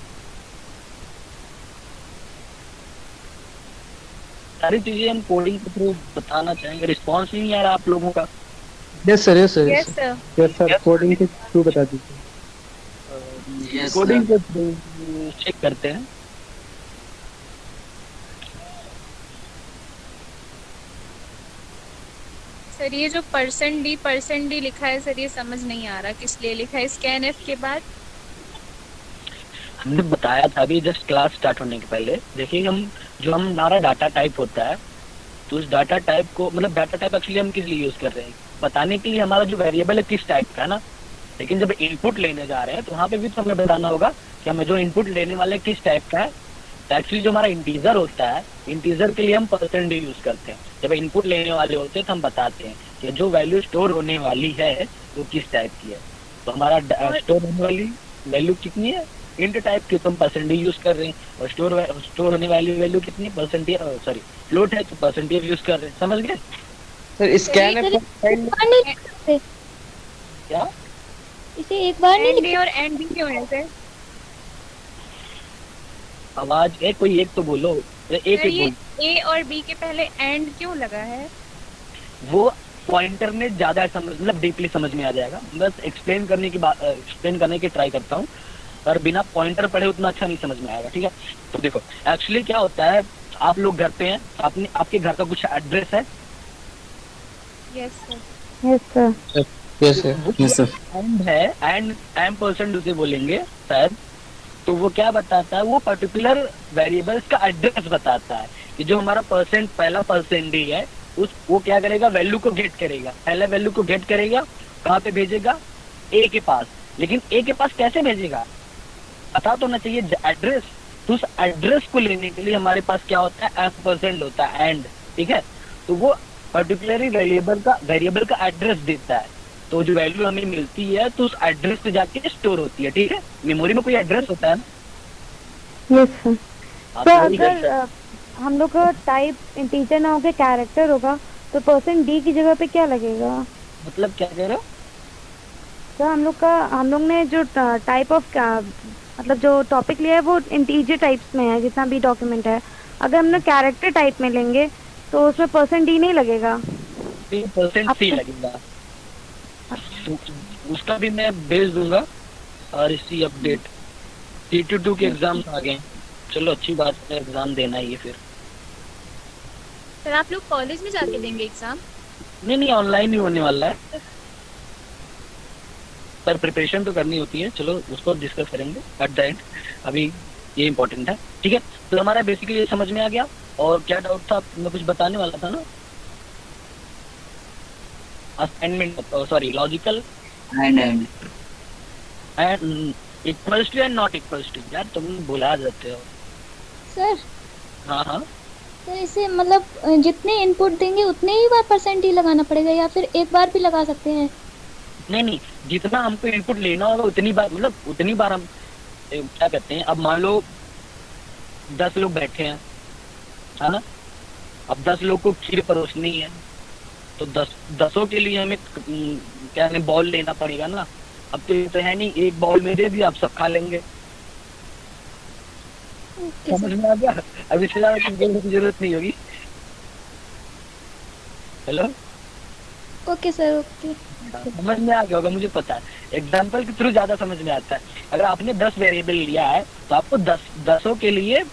सारी चीजें हम कोडिंग के थ्रू बताना चाहेंगे। रिस्पॉन्स नहीं आ रहा आप लोगों का? Yes sir. Yes sir. Yes sir. Yes sir, coding के थ्रू बता दीजिए। कोडिंग के थ्रू चेक करते हैं। सर ये जो %d लिखा है सर, ये समझ नहीं आ रहा किस लिए लिखा है स्कैनएफ के बाद। हमने बताया था अभी जस्ट क्लास स्टार्ट होने के पहले। देखिए, हमारा डाटा टाइप होता है, तो उस डाटा टाइप को, मतलब डाटा टाइप एक्चुअली हम किस लिए यूज कर रहे हैं, बताने के लिए हमारा जो वेरिएबल है किस टाइप का है ना। लेकिन जब इनपुट लेने जा रहे हैं तो वहाँ पे भी तो हमें बताना होगा कि हमें जो इनपुट लेने वाले किस टाइप का है। तो एक्चुअली जो हमारा इंटीजर होता है, इंटीजर के लिए हम % यूज करते हैं। जब इनपुट लेने वाले होते हैं तो हम बताते हैं कि जो वैल्यू स्टोर होने वाली है वो किस टाइप की है। तो हमारा स्टोर होने वाली वैल्यू कितनी है, इंट टाइप की, तो हम % यूज कर रहे हैं। और स्टोर होने वाली वैल्यू कितनी, %, फ्लोट है तो % यूज कर रहे हैं। समझ गए सर स्कैन सर, है एक बार नहीं लिख सकते, क्या? इसे एक बार नहीं एंड लिख ए और एंड बी क्यों है सर? आवाज है, कोई एक तो बोलो, एक सर एक ये बोलो। ए और बी के पहले एंड क्यों लगा है? वो पॉइंटर में ज्यादा समझ, मतलब डीपली समझ में आ जाएगा। बस एक्सप्लेन करने की ट्राई करता हूँ, पर बिना पॉइंटर पढ़े उतना अच्छा नहीं समझ में आएगा, ठीक है। तो देखो एक्चुअली क्या होता है, आप लोग घर पे हैं, आपके घर का कुछ एड्रेस है, yes sir. Yes sir. Yes sir. Yes sir. And है, एंड % उसे बोलेंगे शायद। तो वो क्या बताता है, वो पर्टिकुलर वेरिएबल्स का एड्रेस बताता है कि जो हमारा पहला % है, वो क्या करेगा, वैल्यू को गेट करेगा। पहले वैल्यू को गेट करेगा, कहाँ पे भेजेगा, ए के पास। लेकिन ए के पास कैसे भेजेगा, पता तो ना चाहिए एड्रेस। तो उस एड्रेस को लेने के लिए हमारे पास क्या होता है, % होता है, एंड, ठीक है। तो वो पर्टिकुलरली वेरिएबल का एड्रेस देता है। तो जो वैल्यू हमें मिलती है तो उस एड्रेस पे जाके स्टोर होती है, ठीक है। मेमोरी में कोई एड्रेस होता है ना। Yes sir. आप तो वही करते अगर हैं। हम लोग का टाइप इंटीजर ना होकर कैरेक्टर होगा तो %d की जगह पे क्या लगेगा? मतलब क्या कह रहे हो? तो हम लोग ने जो टाइप ऑफ मतलब जो टॉपिक लिया है वो इंटीजर टाइप्स में है, जितना भी डॉक्यूमेंट है। अगर हम लोग कैरेक्टर टाइप में लेंगे तो उसमें %d नहीं लगेगा। %c लगेगा। तो उसका भी मैं भेज दूंगा। और इसी अपडेट TT2 के एग्जाम आ गए। चलो अच्छी बात है, एग्जाम देना ही है फिर। सर आप लोग कॉलेज में जाके देंगे एग्जाम? नहीं, ऑनलाइन ही होने वाला है, पर प्रिपरेशन तो करनी होती है। चलो उसको डिस्कस करेंगे एट द एंड, अभी ये इम्पोर्टेंट है, ठीक है। तो हमारा बेसिकली ये समझ में आ गया। और क्या डाउट था, मैं कुछ बताने वाला था ना, assignment, sorry, logical and and equals to and not equals to. यार तुम भुला जाते हो। सर। हाँ हाँ, तो इसे मतलब जितने इनपुट देंगे उतने ही बार % लगाना पड़ेगा या फिर एक बार भी लगा सकते हैं? नहीं, जितना हमको इनपुट लेना होगा उतनी बार, मतलब उतनी बार हम क्या कहते हैं। अब मान लो 10 लोग बैठे हैं, है ना। अब 10 लोग को खीर परोसनी है, तो 10 के लिए हमें क्या है, बॉल लेना पड़ेगा ना। अब तो ये तो है नहीं, एक बॉल में दे दिया, आप सब खा लेंगे। ओके समझ सर। में आ गया? अब इससे ज्यादा कुछ बोलने की जरूरत नहीं होगी। Hello, okay sir, okay. समझ में आ गया होगा, मुझे पता है। एग्जाम्पल के थ्रू ज्यादा समझ में आता है। अगर आपने 10 वेरिएबल लिया है तो आपको 10 के लिए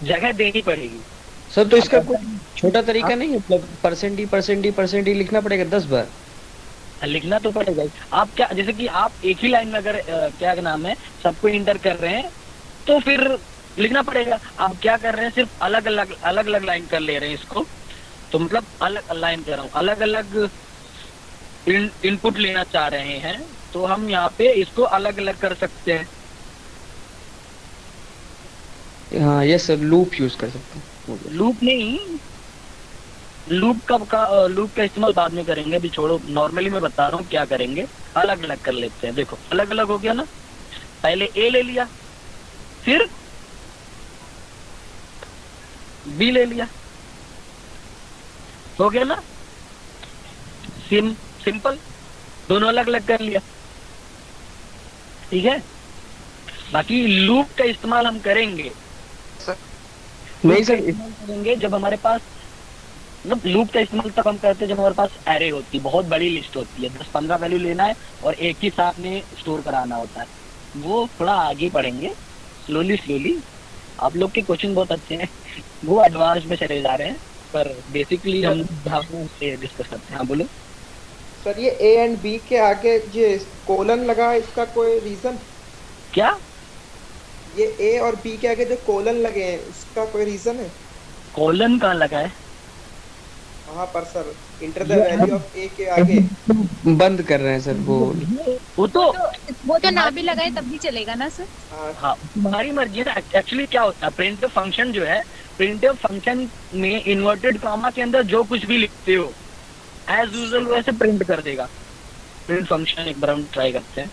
जगह देनी पड़ेगी। सर तो इसका कोई छोटा तरीका नहीं है, मतलब %d लिखना पड़ेगा 10 बार? लिखना तो पड़ेगा ही। आप क्या, जैसे कि आप एक ही लाइन में अगर क्या नाम है, सबको इंटर कर रहे हैं तो फिर लिखना पड़ेगा। आप क्या कर रहे हैं, सिर्फ अलग अलग लाइन कर ले रहे हैं इसको। तो मतलब अलग लाइन कर रहा हूँ, अलग अलग इनपुट लेना चाह रहे हैं, तो हम यहाँ पे इसको अलग अलग कर सकते हैं। हाँ यस सर, लूप यूज कर सकते हैं। लूप नहीं, लूप का इस्तेमाल बाद में करेंगे, अभी छोड़ो। नॉर्मली मैं बता रहा हूँ क्या करेंगे, अलग अलग कर लेते हैं। देखो अलग अलग हो गया ना, पहले ए ले लिया, फिर बी ले लिया, हो गया ना। सिंपल, दोनों अलग अलग कर लिया, ठीक है। बाकी लूप का इस्तेमाल हम करेंगे, नहीं सर, करेंगे जब हमारे पास, मतलब लूप का इस्तेमाल तब हम करते हैं जब हमारे पास एरे होती है, बहुत बड़ी लिस्ट होती है, 10-15 वैल्यू लेना है और एक ही साथ में स्टोर कराना होता है। वो थोड़ा आगे पढ़ेंगे, स्लोली। आप लोग के क्वेश्चन बहुत अच्छे हैं, वो एडवांस में चले जा रहे हैं, पर बेसिकली हम डिस्कस करते हैं। हाँ बोलो। सर ये ए एंड बी के आगे जो कोलन लगा है, इसका कोई रीजन? क्या? ये ए और बी के आगे जो कोलन लगे हैं, इसका कोई रीजन है? कॉलन कहाँ लगा है? वहाँ पर sir enter the value of A के आगे बंद कर रहे हैं सर वो। वो तो ना भी लगाए तब भी चलेगा ना सर? हाँ, तुम्हारी मर्जी है ना। एक्चुअली क्या होता है, प्रिंट फंक्शन जो है, प्रिंट फंक्शन में इन्वर्टेड कॉमा के अंदर जो कुछ भी लिखते हो एज यूजुअल वैसे प्रिंट कर देगा प्रिंट फंक्शन। एक बार हम ट्राई करते हैं।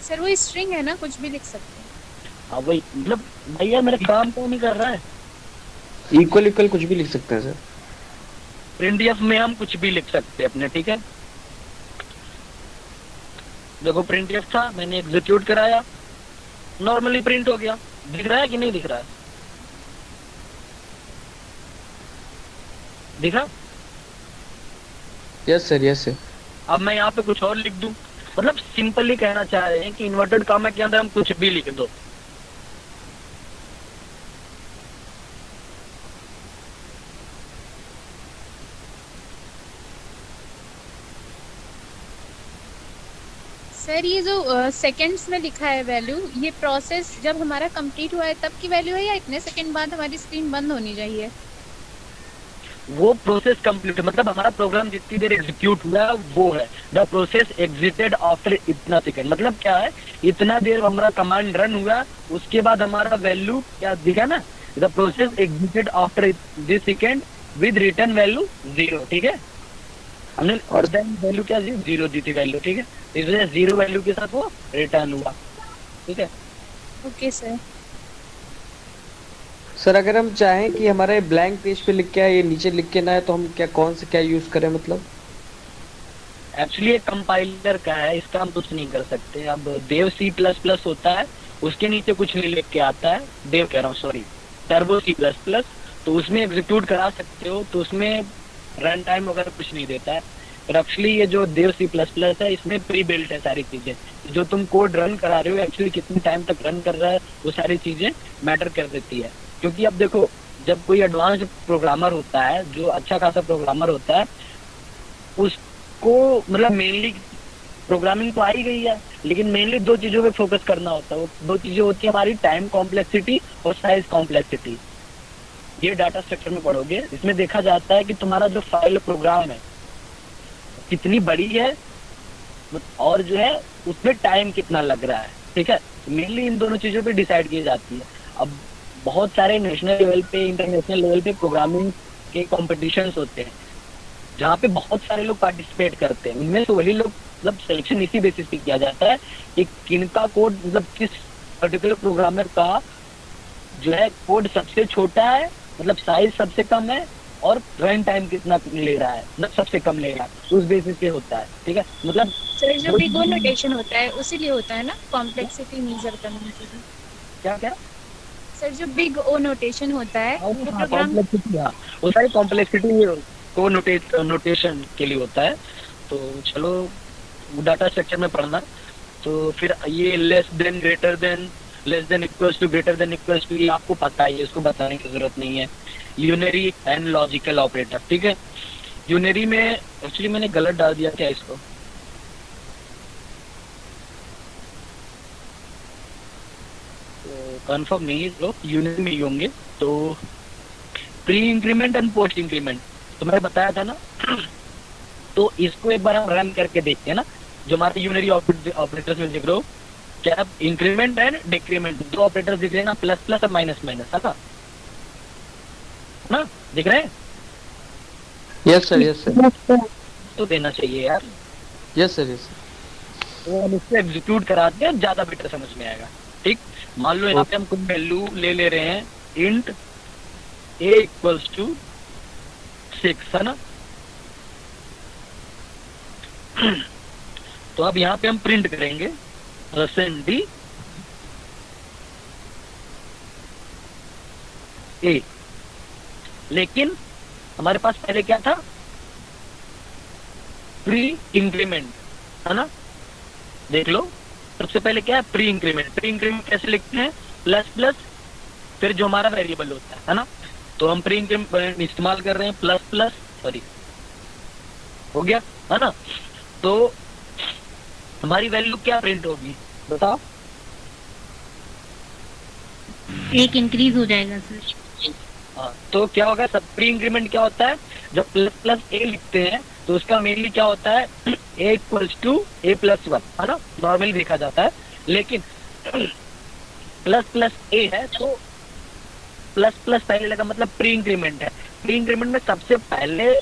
सर वो स्ट्रिंग है ना, कुछ भी लिख सकते हैं। हाँ वही, मतलब भैया मेरा काम क्यों नहीं कर रहा है। इक्वल इक्वल कुछ भी लिख सकते हैं सर। प्रिंटफ में हम कुछ भी लिख सकते हैं अपने, ठीक है। देखो प्रिंटफ था, मैंने एग्जीक्यूट कराया, नॉर्मली प्रिंट हो गया। दिख रहा है कि नहीं दिख रहा है? दिखा? Yes sir, yes sir. अब मैं यहाँ पे कुछ और लिख दूं, मतलब सिंपली कहना चाह रहे हैं कि इन्वर्टेड कॉमा के अंदर हम कुछ भी लिख दो। सर ये जो सेकंड्स में लिखा है वैल्यू, ये प्रोसेस जब हमारा कंप्लीट हुआ है तब की वैल्यू है या इतने सेकंड बाद हमारी स्क्रीन बंद होनी चाहिए? वो प्रोसेस कंप्लीट, मतलब हमारा प्रोग्राम जितनी देर एग्जीक्यूट हुआ है वो है द प्रोसेस एग्जिटेड आफ्टर इतना सेकंड। मतलब क्या है, इतना देर हमारा कमांड रन हुआ, उसके बाद हमारा वैल्यू क्या दिखा ना, the process exerted after this second with return value 0, ठीक है। हमने और देन वैल्यू क्या दी, 0 दी थी वैल्यू, ठीक है। इस वजह से 0 वैल्यू के साथ वो रिटर्न हुआ, ठीक है। Okay sir. सर अगर हम चाहें कि हमारे ब्लैंक पेज पे लिख के आए, ये नीचे लिख के ना है, तो हम क्या कौन से क्या यूज करें मतलब? एक्चुअली एक कंपाइलर का है, इसका हम कुछ नहीं कर सकते। अब देव C++ होता है, उसके नीचे कुछ नहीं लिख के आता है, देव कह रहा हूँ सॉरी, टर्बो C++, तो उसमें एग्जीक्यूट करा सकते हो, तो उसमें रन टाइम वगैरह कुछ नहीं देता है। पर एक्चुअली ये जो देव C++ है, इसमें प्री बिल्ट है सारी चीजें। जो तुम कोड रन करा रहे हो एक्चुअली कितने टाइम तक रन कर रहा है, वो सारी चीजें मैटर कर देती है। क्योंकि अब देखो, जब कोई एडवांस प्रोग्रामर होता है, जो अच्छा खासा प्रोग्रामर होता है, उसको मतलब मेनली प्रोग्रामिंग तो आ ही गई है, लेकिन मेनली 2 चीजों पे फोकस करना होता है। वो 2 चीजें होती है हमारी, टाइम कॉम्प्लेक्सिटी और साइज कॉम्प्लेक्सिटी। ये डाटा स्ट्रक्चर में पढ़ोगे, इसमें देखा जाता है कि तुम्हारा जो फाइल प्रोग्राम है कितनी बड़ी है और जो है उसमें टाइम कितना लग रहा है, ठीक है। मेनली इन दोनों चीजों पे डिसाइड की जाती है। अब बहुत सारे नेशनल लेवल पे, इंटरनेशनल लेवल पे प्रोग्रामिंग के कॉम्पिटिशंस होते हैं, जहाँ पे बहुत सारे लोग पार्टिसिपेट करते हैं। उनमें से वही लोग, मतलब सिलेक्शन इसी बेसिस पे किया जाता है कि किनका कोड, मतलब किस पर्टिकुलर प्रोग्रामर का जो है कोड सबसे छोटा है, मतलब साइज सबसे कम है, और रन टाइम कितना ले रहा है, मतलब सबसे कम ले रहा है, उस बेसिस पे होता है, ठीक है। मतलब सर जो बिग ओ नोटेशन होता है उसी लिए होता है ना, कॉम्प्लेक्सिटी मेजर करने के लिए? क्या क्या सर जो बिग ओ नोटेशन होता है वो प्रोग्राम, वो सारी कॉम्प्लेक्सिटी को नोटेशन के लिए होता है। तो चलो डाटा स्ट्रक्चर में पढ़ना, तो फिर ये less than, greater than, less than equals to, greater than equals to, ये आपको पता है, इसको बताने की जरूरत नहीं है। यूनरी एंड लॉजिकल ऑपरेटर, ठीक है। यूनरी में एक्चुअली मैंने गलत डाल दिया क्या इसको, कंफर्म नहीं है, लोग यूनरी में ही होंगे। तो pre increment and post increment तो मैंने बताया था ना। तो इसको एक बार हम रन करके देखते हैं ना, जो हमारे यूनरी ऑपरेटर्स में दिख रहे हो, क्या आप इंक्रीमेंट एंड डिक्रीमेंट 2 ऑपरेटर्स दिख रहे हैं ना, प्लस प्लस और माइनस माइनस, है ना, दिख रहे हैं? Yes sir, yes sir. तो देना चाहिए यार। Yes sir, yes sir. तो हम इसको एग्जीक्यूट कराते हैं, ज्यादा बेटर समझ में आएगा, ठीक। मान लो यहाँ पे हम कुछ वैल्यू ले रहे हैं, इंट a इक्वल्स टू 6, है ना। तो अब यहाँ पे हम प्रिंट करेंगे %d a, लेकिन हमारे पास पहले क्या था, प्री इंक्रीमेंट, है ना। देख लो, सबसे पहले क्या है, प्री इंक्रीमेंट। प्री इंक्रीमेंट कैसे लिखते हैं, प्लस प्लस फिर जो हमारा वेरिएबल होता है ना। तो हम प्री इंक्रीमेंट इस्तेमाल कर रहे हैं, प्लस प्लस, सॉरी, हो गया, है ना। तो हमारी वैल्यू क्या प्रिंट होगी बताओ? 1 इंक्रीज हो जाएगा सर। हाँ, तो क्या होगा, सब प्री इंक्रीमेंट क्या होता है, जब प्लस प्लस ए लिखते हैं तो उसका मेनली क्या होता है, A equals to A plus one, है ना, नॉर्मली देखा जाता है। लेकिन प्लस प्लस ए है तो प्लस प्लस पहले लगा मतलब प्री इंक्रीमेंट है। प्री इंक्रीमेंट में सबसे पहले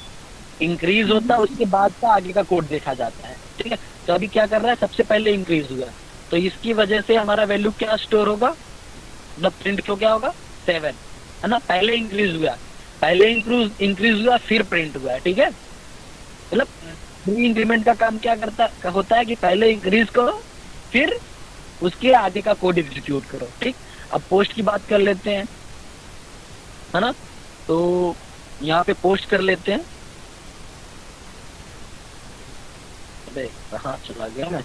इंक्रीज होता है, उसके बाद का आगे का कोड देखा जाता है, ठीक है। तो अभी क्या कर रहा है, सबसे पहले इंक्रीज हुआ, तो इसकी वजह से हमारा वैल्यू क्या स्टोर होगा, मतलब प्रिंट क्यों क्या होगा 7, है ना। पहले इंक्रीज हुआ, पहले इंक्रीज हुआ फिर प्रिंट हुआ, ठीक है। मतलब प्री इंक्रीमेंट का काम क्या होता है कि पहले इंक्रीज करो फिर उसके आगे का कोड एग्जीक्यूट करो, ठीक। अब पोस्ट की बात कर लेते हैं, है ना। तो यहाँ पे पोस्ट कर लेते हैं। अबे कहाँ चला गया मैं,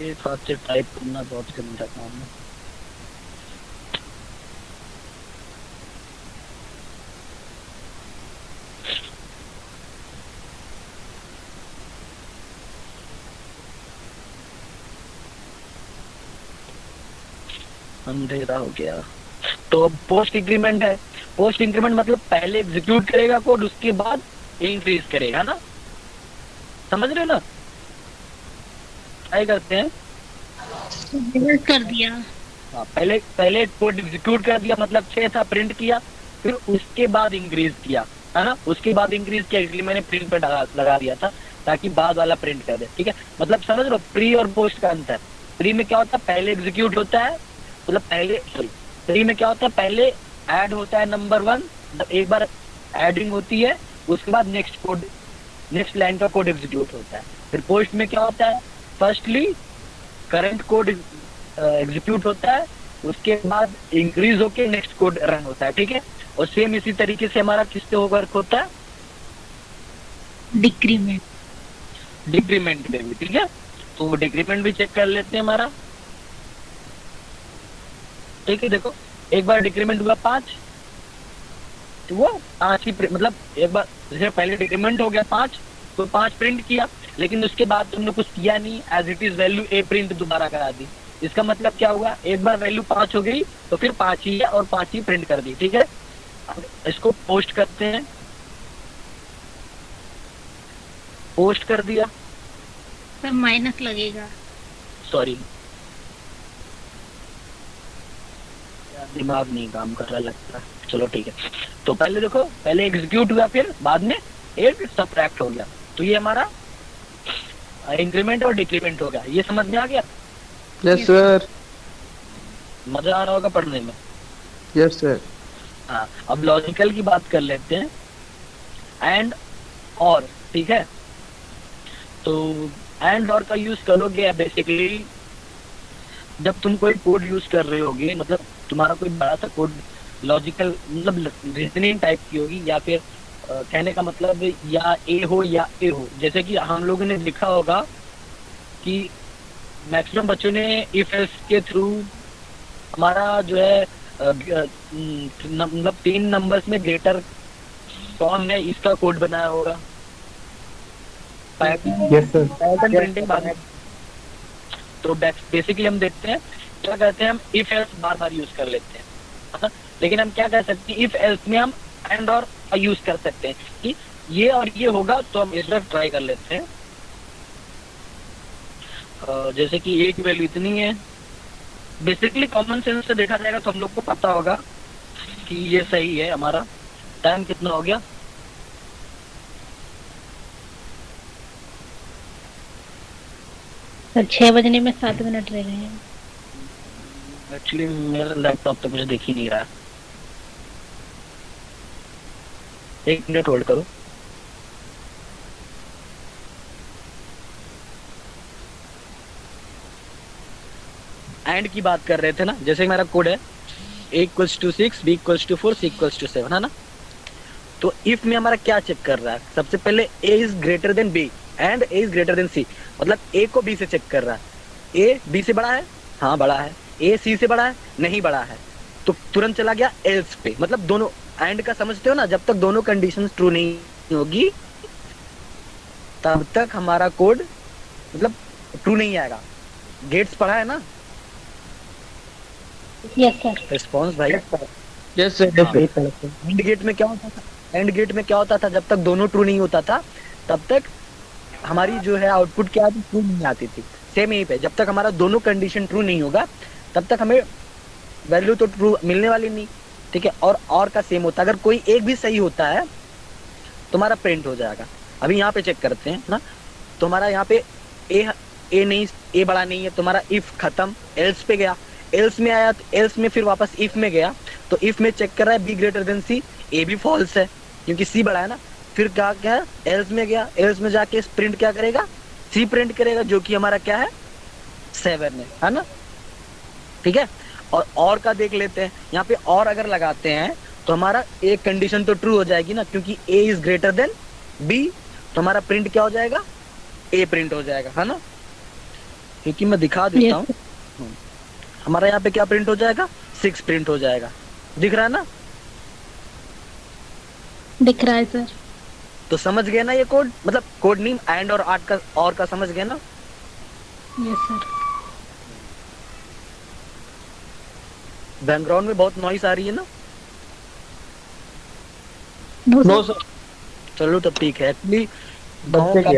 ये साथ से टाइप करना बहुत गंदा काम है। अंधेरा हो गया। तो पोस्ट इंक्रीमेंट है, पोस्ट इंक्रीमेंट मतलब पहले एग्जीक्यूट करेगा कोड, उसके बाद इंक्रीज करेगा ना, समझ रहे हो ना। ट्राई करते हैं, कर दिया। हाँ, पहले कोड एग्जीक्यूट कर दिया, मतलब 6 था, प्रिंट किया, फिर उसके बाद इंक्रीज किया, है ना। उसके बाद इंक्रीज किया, इसलिए मैंने प्रिंट पे लगा दिया था ताकि बाद वाला प्रिंट कर दे, ठीक है। मतलब समझ लो प्री और पोस्ट का अंतर। प्री में क्या होता है, पहले एग्जीक्यूट होता है, मतलब पहले प्री में क्या होता है, पहले ऐड होता है नंबर 1, एक बार एडिंग होती है, उसके बाद नेक्स्ट लाइन का कोड एग्जीक्यूट होता है। फिर पोस्ट में क्या होता है, फर्स्टली करंट कोड एग्जीक्यूट होता है, उसके बाद इंक्रीज होके नेक्स्ट कोड रन होता है, ठीक है। और सेम इसी तरीके से हमारा किससे वर्क होता है, डिक्रीमेंट में भी, ठीक है। तो डिक्रीमेंट भी चेक कर लेते हैं हमारा, ठीक है। देखो एक बार डिक्रीमेंट हुआ 5, तो वो 5 ही मतलब एक बार जैसे पहले डिक्रीमेंट हो गया 5, तो 5 प्रिंट किया, लेकिन उसके बाद तुमने कुछ किया नहीं, as it is value a print दोबारा करा दी। इसका मतलब क्या हुआ, एक बार वैल्यू 5 हो गई तो फिर 5 ही है और 5 ही प्रिंट कर दी, ठीक है। अब इसको पोस्ट करते हैं, पोस्ट कर दिया, सर माइनस लगेगा, सॉरी दिमाग नहीं काम कर रहा लगता है, चलो ठीक है। तो पहले देखो, पहले एग्जीक्यूट हुआ, फिर बाद में 8 सब्ट्रैक्ट हो गया, तो ये हमारा इंक्रीमेंट और डिक्रीमेंट हो गया। ये समझ में आ गया? Yes sir. मजा आ रहा होगा पढ़ने में? Yes sir. हाँ, अब लॉजिकल की बात कर लेते हैं, एंड और, ठीक है। तो एंड और का यूज करोगे बेसिकली जब तुम कोई कोड यूज कर रहे होगे, मतलब तुम्हारा कोई बड़ा सा कोड लॉजिकल मतलब रीजनिंग टाइप की होगी, या फिर कहने का मतलब या ए हो या ए हो। जैसे कि हम लोगों ने देखा होगा कि मैक्सिमम बच्चों ने इफ एल्स के थ्रू हमारा जो है मतलब 3 नंबर्स में ग्रेटर कौन है इसका कोड बनाया होगा। Yes sir. पैटर्न प्रिंटिंग बाद में। तो बेसिकली हम देखते हैं क्या करते हैं, हम if else bar bar use कर लेते हैं, लेकिन हम क्या कर सकते हैं, इफ एल्स में हम एंड और यूज कर सकते हैं कि ये और ये होगा, तो हम इस तरह ट्राई कर लेते हैं। जैसे कि एक वैल्यू इतनी है, बेसिकली कॉमन सेंस से देखा जाएगा तो हम लोग को पता होगा कि ये सही है हमारा। टाइम कितना हो गया? सर 6 बजने में 7 मिनट रह गए हैं। एक्चुअली मेरा लैपटॉप तो मुझे देख ही नहीं रहा है, 1 मिनट होल्ड करो। एंड की बात कर रहे थे ना, जैसे मेरा कोड है a equals to 6, b equals to 4, c equals to 7, है ना। तो इफ में हमारा क्या चेक कर रहा है, सबसे पहले a is greater than b and a is greater than c, मतलब a को b से चेक कर रहा है। a b से बड़ा है, हाँ बड़ा है। a c से बड़ा है, नहीं बड़ा है, तो तुरंत चला गया एल्स पे। मतलब दोनों एंड का समझते हो ना, जब तक दोनों कंडीशंस ट्रू नहीं होगी तब तक हमारा कोड मतलब ट्रू नहीं आएगा। गेट्स पढ़ा है ना? Yes sir. रिस्पॉन्स भाई। Yes sir. हाँ। एंड गेट में क्या होता था, एंड गेट में क्या होता था, जब तक दोनों ट्रू नहीं होता था तब तक हमारी जो है आउटपुट क्या आती, ट्रू नहीं आती थी। सेम यहीं पे, जब तक हमारा दोनों कंडीशन ट्रू नहीं होगा तब तक हमें वैल्यू तो ट्रू मिलने वाली नहीं, ठीक है। और का सेम होता है, अगर कोई एक भी सही होता है तुम्हारा प्रिंट हो जाएगा। अभी यहाँ पे चेक करते हैं ना, तुम्हारा यहाँ पे ए नहीं, ए बड़ा नहीं है, तुम्हारा इफ खत्म, एल्स पे गया, एल्स में आया, तो एल्स में फिर वापस इफ में गया, तो इफ में चेक कर रहा है बी ग्रेटर देन सी, ए भी फॉल्स है क्योंकि सी बड़ा है ना। फिर क्या क्या है, एल्स में गया, एल्स में जाके प्रिंट क्या करेगा, सी प्रिंट करेगा, जो कि हमारा क्या है 7 है ना, ठीक है। और का देख लेते हैं, यहाँ पे और अगर लगाते हैं तो हमारा एक कंडीशन तो ट्रू हो जाएगी ना, क्योंकि ए इज ग्रेटर देन बी, तो हमारा प्रिंट क्या हो जाएगा, ए प्रिंट हो जाएगा, है ना। क्योंकि मैं दिखा देता हूँ, हमारा यहाँ पे क्या प्रिंट हो जाएगा, 6 प्रिंट हो जाएगा, दिख रहा है ना, दिख रहा है सर। तो समझ गए ना ये कोड, मतलब कोड नेम एंड और आर्ट का और का समझ गए ना। Yes sir. बैकग्राउंड में बहुत नॉइस आ रही है ना। No sir. चलो तब ठीक है। एक्चुअली गाँव का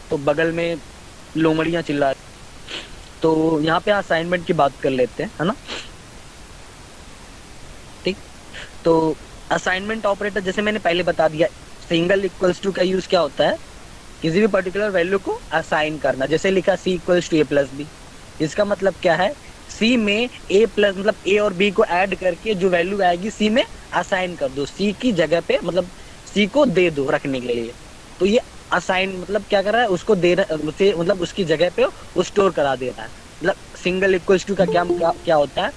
तो बगल में लोमड़ियाँ चिल्ला रही, तो यहाँ पे असाइनमेंट की बात कर लेते हैं, है ना, ठीक। तो असाइनमेंट ऑपरेटर जैसे मैंने पहले बता दिया, सिंगल इक्वल्स टू का यूज क्या होता है, किसी भी पर्टिकुलर वैल्यू को असाइन करना। जैसे लिखा C equals to A plus B, इसका मतलब क्या है, सी में ए प्लस मतलब ए और बी को ऐड करके जो वैल्यू आएगी सी में असाइन कर दो, सी की जगह पे, मतलब सी को दे दो रखने के लिए। तो ये असाइन मतलब क्या कर रहा है, उसको दे रहा है, मतलब उसकी जगह पे वो स्टोर करा दे रहा है। मतलब सिंगल इक्वल्स टू का क्या होता है,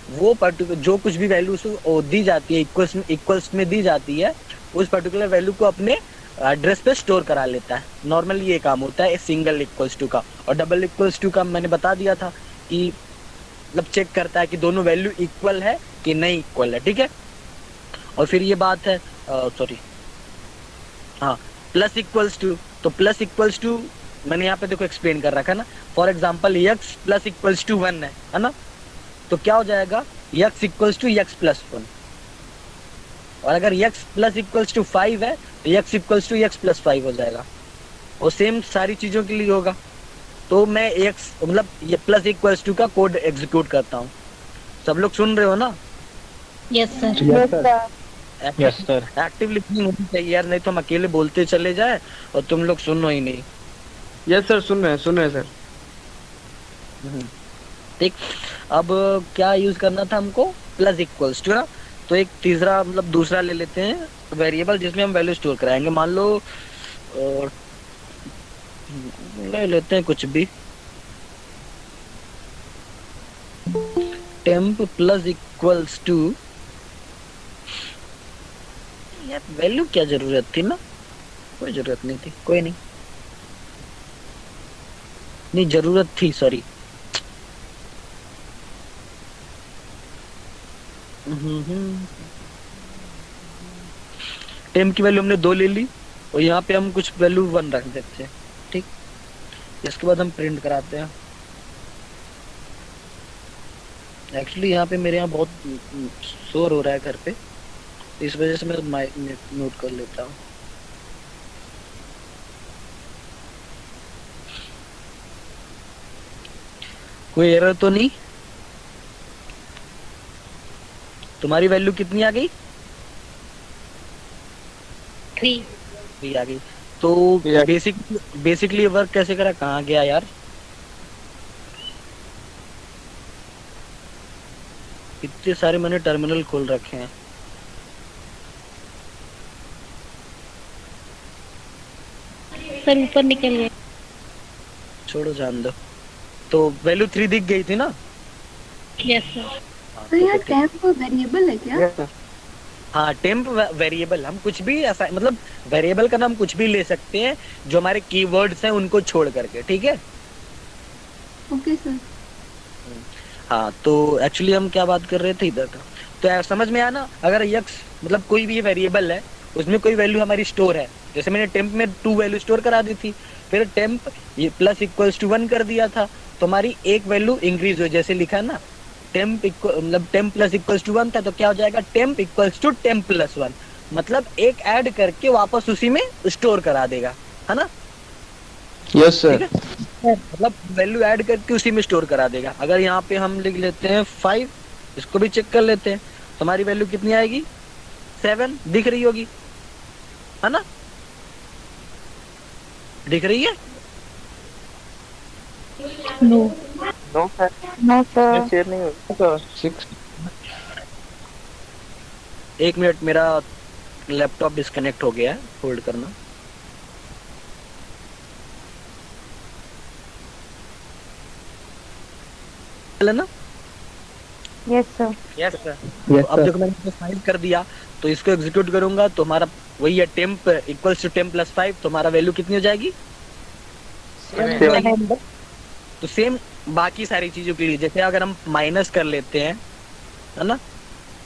वो पर्टिकुलर जो कुछ भी वैल्यू दी जाती है इक्वल्स में दी जाती है, उस पर्टिकुलर वैल्यू को अपने एड्रेस पे स्टोर करा लेता है। नॉर्मली ये काम होता है सिंगल इक्वल्स टू का। और डबल इक्वल्स टू का मैंने बता दिया था कि मतलब चेक करता है कि दोनों वैल्यू इक्वल है कि नहीं इक्वल है, ठीक है। और फिर ये बात है सॉरी हाँ, प्लस इक्वल्स टू, तो प्लस इक्वल्स टू मैंने यहाँ पे देखो एक्सप्लेन कर रखा है ना। For example x plus equals to 1 है ना, तो क्या हो जाएगा x equals to x plus 1। और अगर x प्लस इक्वल्स टू 5 है तो x equals to x plus 5 हो जाएगा। और सेम सारी चीजों के लिए होगा। तो मैं x मतलब ये प्लस इक्वल्स टू का कोड एग्जीक्यूट करता हूँ। सब लोग सुन रहे हो ना? Yes sir. Yes sir. Active listening होनी चाहिए यार, नहीं तो हम अकेले बोलते चले जाए और तुम लोग सुनो ही नहीं। यस सर, सुन रहे हैं सर। ठीक, अब क्या यूज करना था हमको, प्लस इक्वल्स टू ना। तो एक तीसरा मतलब दूसरा ले लेते हैं वेरिएबल जिसमें हम वैल्यू स्टोर कराएंगे। मान लो ले लेते हैं कुछ भी, टेम्प प्लस इक्वल्स टू, यार वैल्यू क्या जरूरत थी ना, कोई जरूरत नहीं थी, कोई नहीं जरूरत थी, सॉरी। टेम की वैल्यू हमने 2 ले ली और यहाँ पे हम कुछ वैल्यू 1 रख देते हैं, ठीक। इसके बाद हम प्रिंट कराते हैं। एक्चुअली यहाँ पे मेरे यहाँ बहुत शोर हो रहा है घर पे, इस वजह से मैं माइक म्यूट कर लेता हूँ। कोई एरर तो नहीं? तुम्हारी वैल्यू कितनी आ गई? 3 आ गई। तो बेसिकली वर्क कैसे करा, कहाँ गया यार? इतने सारे मैंने टर्मिनल खोल रखे हैं। सर ऊपर निकल गए। छोड़ो जान दो। तो वैल्यू 3 दिख गई थी ना? Yes sir. तो यार टेम्प वेरिएबल है क्या? हाँ, टेम्प वेरिएबल, हम कुछ भी ऐसा मतलब वेरिएबल का नाम कुछ भी ले सकते हैं जो हमारे कीवर्ड्स हैं उनको छोड़ करके, ठीक है। Okay sir. हाँ, तो एक्चुअली हम क्या बात कर रहे थे इधर का, तो समझ में आया ना। अगर x मतलब कोई भी वेरिएबल है, उसमें कोई वैल्यू हमारी स्टोर है, जैसे मैंने टेम्प में 2 वैल्यू स्टोर करा दी थी, फिर टेम्प ये प्लस इक्वल्स टू 1 कर दिया था, तो हमारी एक वैल्यू इंक्रीज हुई, जैसे लिखा है ना टेम्प मतलब टेम्प प्लस इक्वल्स टू 1 था, तो क्या हो जाएगा temp equals to temp plus 1, मतलब एक ऐड करके वापस उसी में स्टोर करा देगा, है ना? यस ठीक सर। है, मतलब वैल्यू ऐड करके उसी में स्टोर करा देगा। अगर यहाँ पे हम लिख लेते हैं 5, इसको भी चेक कर लेते हैं, तो हमारी वैल्यू कितनी आएगी 7 दिख रही होगी, है ना? दिख रही है? No no sir, no sir. Share नहीं होगा। 6 एक मिनट, मेरा लैपटॉप डिस्कनेक्ट हो गया है, होल्ड करना। चले ना? Yes sir. Yes sir. Yes अब सर। देखो मैंने फाइल कर दिया, तो इसको एग्जीक्यूट करूंगा तो हमारा वही है temp equals to temp plus 5, तो हमारा वैल्यू कितनी हो जाएगी? 7। तो सेम बाकी सारी चीजों के लिए, जैसे अगर हम माइनस कर लेते हैं, है ना,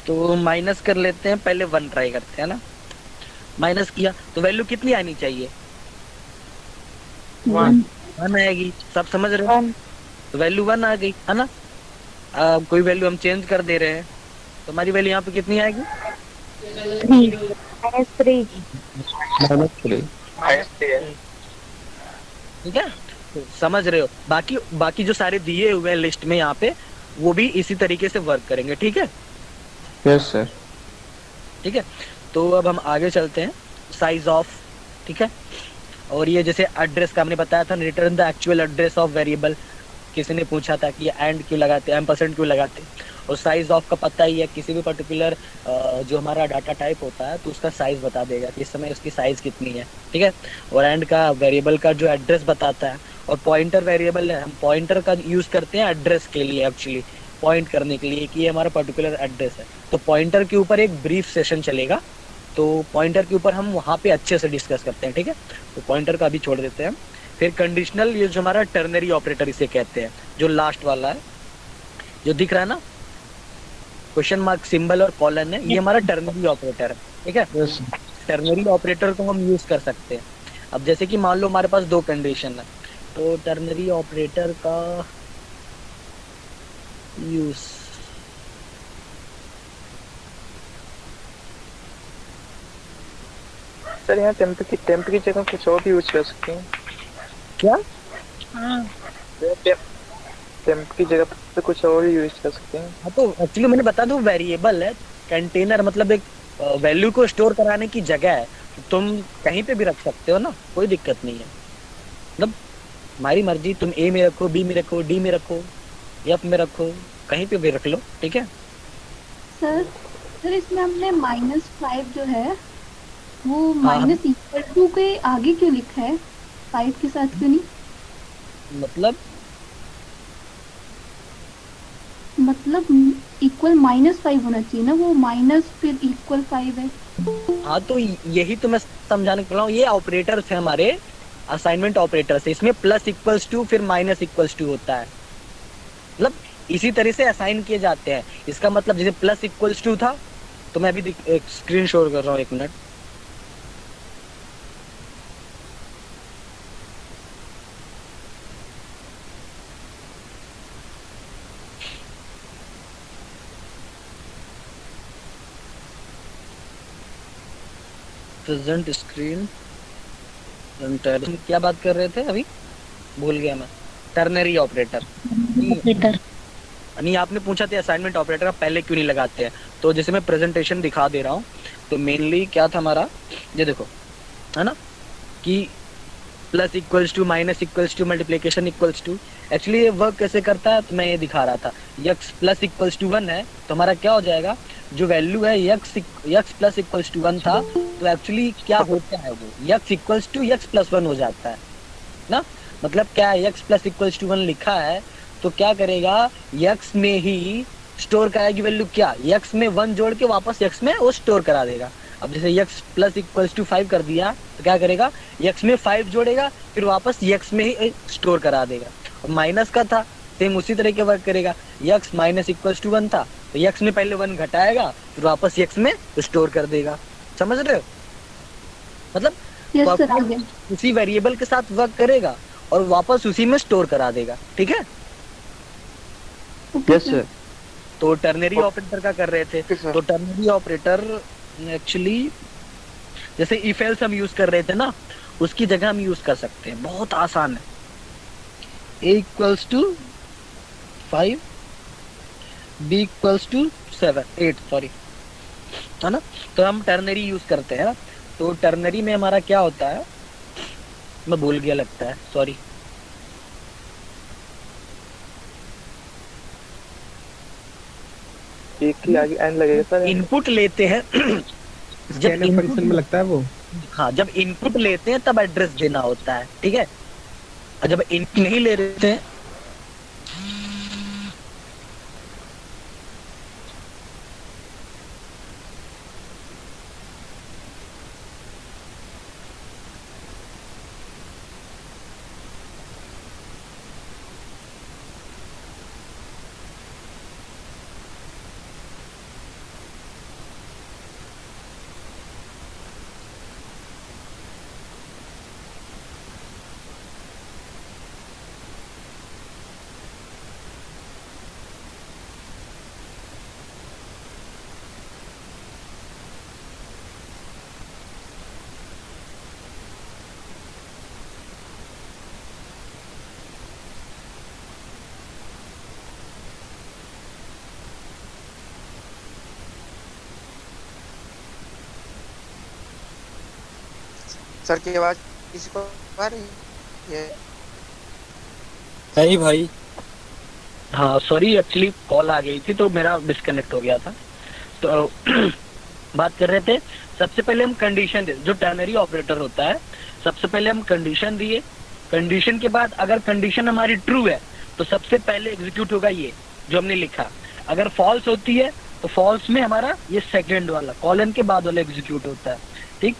तो माइनस कर लेते हैं, पहले 1 ट्राई करते हैं ना। माइनस किया तो वैल्यू कितनी आनी चाहिए? 1 आएगी, सब समझ रहे हो? तो वैल्यू 1 आ गई, है ना? कोई वैल्यू हम चेंज कर दे रहे हैं, तो हमारी वैल्यू यहाँ पे कितनी आएगी? 3 ठीक है, तो समझ रहे हो? बाकी जो सारे दिए हुए हैं लिस्ट में यहाँ पे, वो भी इसी तरीके से वर्क करेंगे। ठीक है, यस सर। ठीक है, तो अब हम आगे चलते हैं, साइज ऑफ। ठीक है, और ये जैसे एड्रेस का हमने बताया था, return the actual address of variable. किसी ने पूछा था कि ये एंड क्यों लगाते हैं, एम्परसेंड क्यों लगाते हैं। और साइज ऑफ का पता ही है, किसी भी पर्टिकुलर जो हमारा डाटा टाइप होता है, तो उसका साइज बता देगा कि इस समय उसकी साइज कितनी है। ठीक है, और एंड का वेरिएबल का जो एड्रेस बताता है। और पॉइंटर वेरिएबल है, हम पॉइंटर का यूज करते हैं एड्रेस के लिए, एक्चुअली पॉइंट करने के लिए कि ये हमारा पर्टिकुलर एड्रेस है। तो पॉइंटर के ऊपर एक ब्रीफ सेशन चलेगा, तो पॉइंटर के ऊपर हम वहाँ पे अच्छे से डिस्कस करते हैं। ठीक है, तो पॉइंटर का भी छोड़ देते हैं। फिर कंडीशनल, ये जो हमारा टर्नरी ऑपरेटर इसे कहते हैं, जो लास्ट वाला है, जो दिख रहा है ना, क्वेश्चन मार्क सिंबल और कॉलन है, ये हमारा टर्नरी ऑपरेटर है। ठीक है, टर्नरी ऑपरेटर को हम यूज कर सकते हैं। अब जैसे कि मान लो हमारे पास 2 कंडीशन है, तो टर्नरी ऑपरेटर का यूज सर यहाँ टेम्प की जगह कुछ और भी यूज कर सकते हैं क्या? हाँ टेम्प की जगह पे कुछ और यूज कर सकते हैं। हाँ, तो एक्चुअली मैंने बता दूं, वेरिएबल है, कंटेनर मतलब एक वैल्यू को स्टोर कराने की जगह है। तो तुम कहीं पे भी रख सकते हो ना, कोई दिक्कत नहीं है। मतलब हमारी मर्जी, तुम ए में रखो, बी में रखो, डी में रखो, एफ में रखो, कहीं पे भी रख लो। ठीक है, सर इसमें हमने -5 जो है वो हाँ। -2 के आगे क्यों लिखा है, 5 के साथ क्यों नहीं? मतलब इक्वल -5 होना चाहिए ना, वो माइनस फिर इक्वल 5 है। हाँ, तो यही तो मैं समझाने के रहा हूँ। ये ऑपरेटर्स है हमारे, असाइनमेंट ऑपरेटर्स है। इसमें प्लस इक्वल्स टू फिर माइनस इक्वल्स टू होता है, मतलब इसी तरह से असाइन किए जाते हैं। इसका मतलब जैसे प्लस इक्वल्स टू था, तो मैं अभी एक स्क्रीन शोर कर रहा हूँ, 1 मिनट। प्रेजेंट स्क्रीन, क्या बात कर रहे थे अभी, भूल गया मैं। टर्नरी ऑपरेटर नहीं, आपने पूछा था असाइनमेंट ऑपरेटर का पहले क्यों नहीं लगाते हैं। तो जैसे मैं प्रेजेंटेशन दिखा दे रहा हूँ, तो मेनली क्या था हमारा, ये देखो, है ना, कि plus equals to, minus equals to, multiplication equals to. Actually ये वर्क कैसे करता है, तो मैं ये दिखा रहा था। यक्स प्लस इक्वल्स टू 1 है, तो हमारा क्या हो जाएगा, जो वैल्यू है यक्स प्लस इक्वल्स टू 1 था, तो एक्चुअली क्या होता है, वो x equals to x plus 1 हो जाता है ना। मतलब क्या है, यक्स प्लस इक्वल्स टू 1 लिखा है, तो क्या करेगा, यक्स में ही स्टोर कराएगी वैल्यू, क्या यक्स में 1 जोड़ के वापस यक्स में वो स्टोर करा देगा। अब जैसे यक्स प्लस इक्वल्स टू 5 कर दिया, तो क्या करेगा, यक्स में 5 जोड़ेगा, फिर वापस यक्स में ही स्टोर करा देगा। और माइनस का था, सेम उसी तरह के वर्क करेगा। यक्स माइनस इक्वल्स टू 1 था, तो यक्स में पहले 1 घटाएगा, फिर वापस यक्स में स्टोर कर देगा। समझ रहे हो? मतलब उसी वेरिएबल के साथ वर्क करेगा और वापस उसी में स्टोर करा देगा। ठीक है, यस सर। तो टर्नरी ऑपरेटर का कर रहे थे, तो टर्नरी ऑपरेटर एक्चुअली जैसे इफ एल्स हम यूज कर रहे थे ना, उसकी जगह हम यूज कर सकते हैं, बहुत आसान है। a equals to 5, b equals to 8 sorry, है ना। तो हम टर्नरी यूज करते हैं। तो टर्नरी में हमारा क्या होता है, मैं भूल गया लगता है, सॉरी। एक ही आगे एंड लगेगा सर। इनपुट लेते हैं जब फंक्शन में लगता है वो। हाँ, जब इनपुट लेते हैं तब एड्रेस देना होता है, ठीक है। और जब इनपुट नहीं ले रहे थे सर की आवाज किसी को आ रही है? नहीं भाई। हाँ सॉरी, एक्चुअली कॉल आ गई थी तो मेरा डिस्कनेक्ट हो गया था। तो बात कर रहे थे, सबसे पहले हम कंडीशन दे, जो टर्नरी ऑपरेटर होता है, सबसे पहले हम कंडीशन दिए। कंडीशन के बाद अगर कंडीशन हमारी ट्रू है तो सबसे पहले एग्जीक्यूट होगा ये जो हमने लिखा। अगर फॉल्स होती है तो फॉल्स में हमारा ये सेकंड वाला कॉलन के बाद वाला एग्जीक्यूट होता है, ठीक।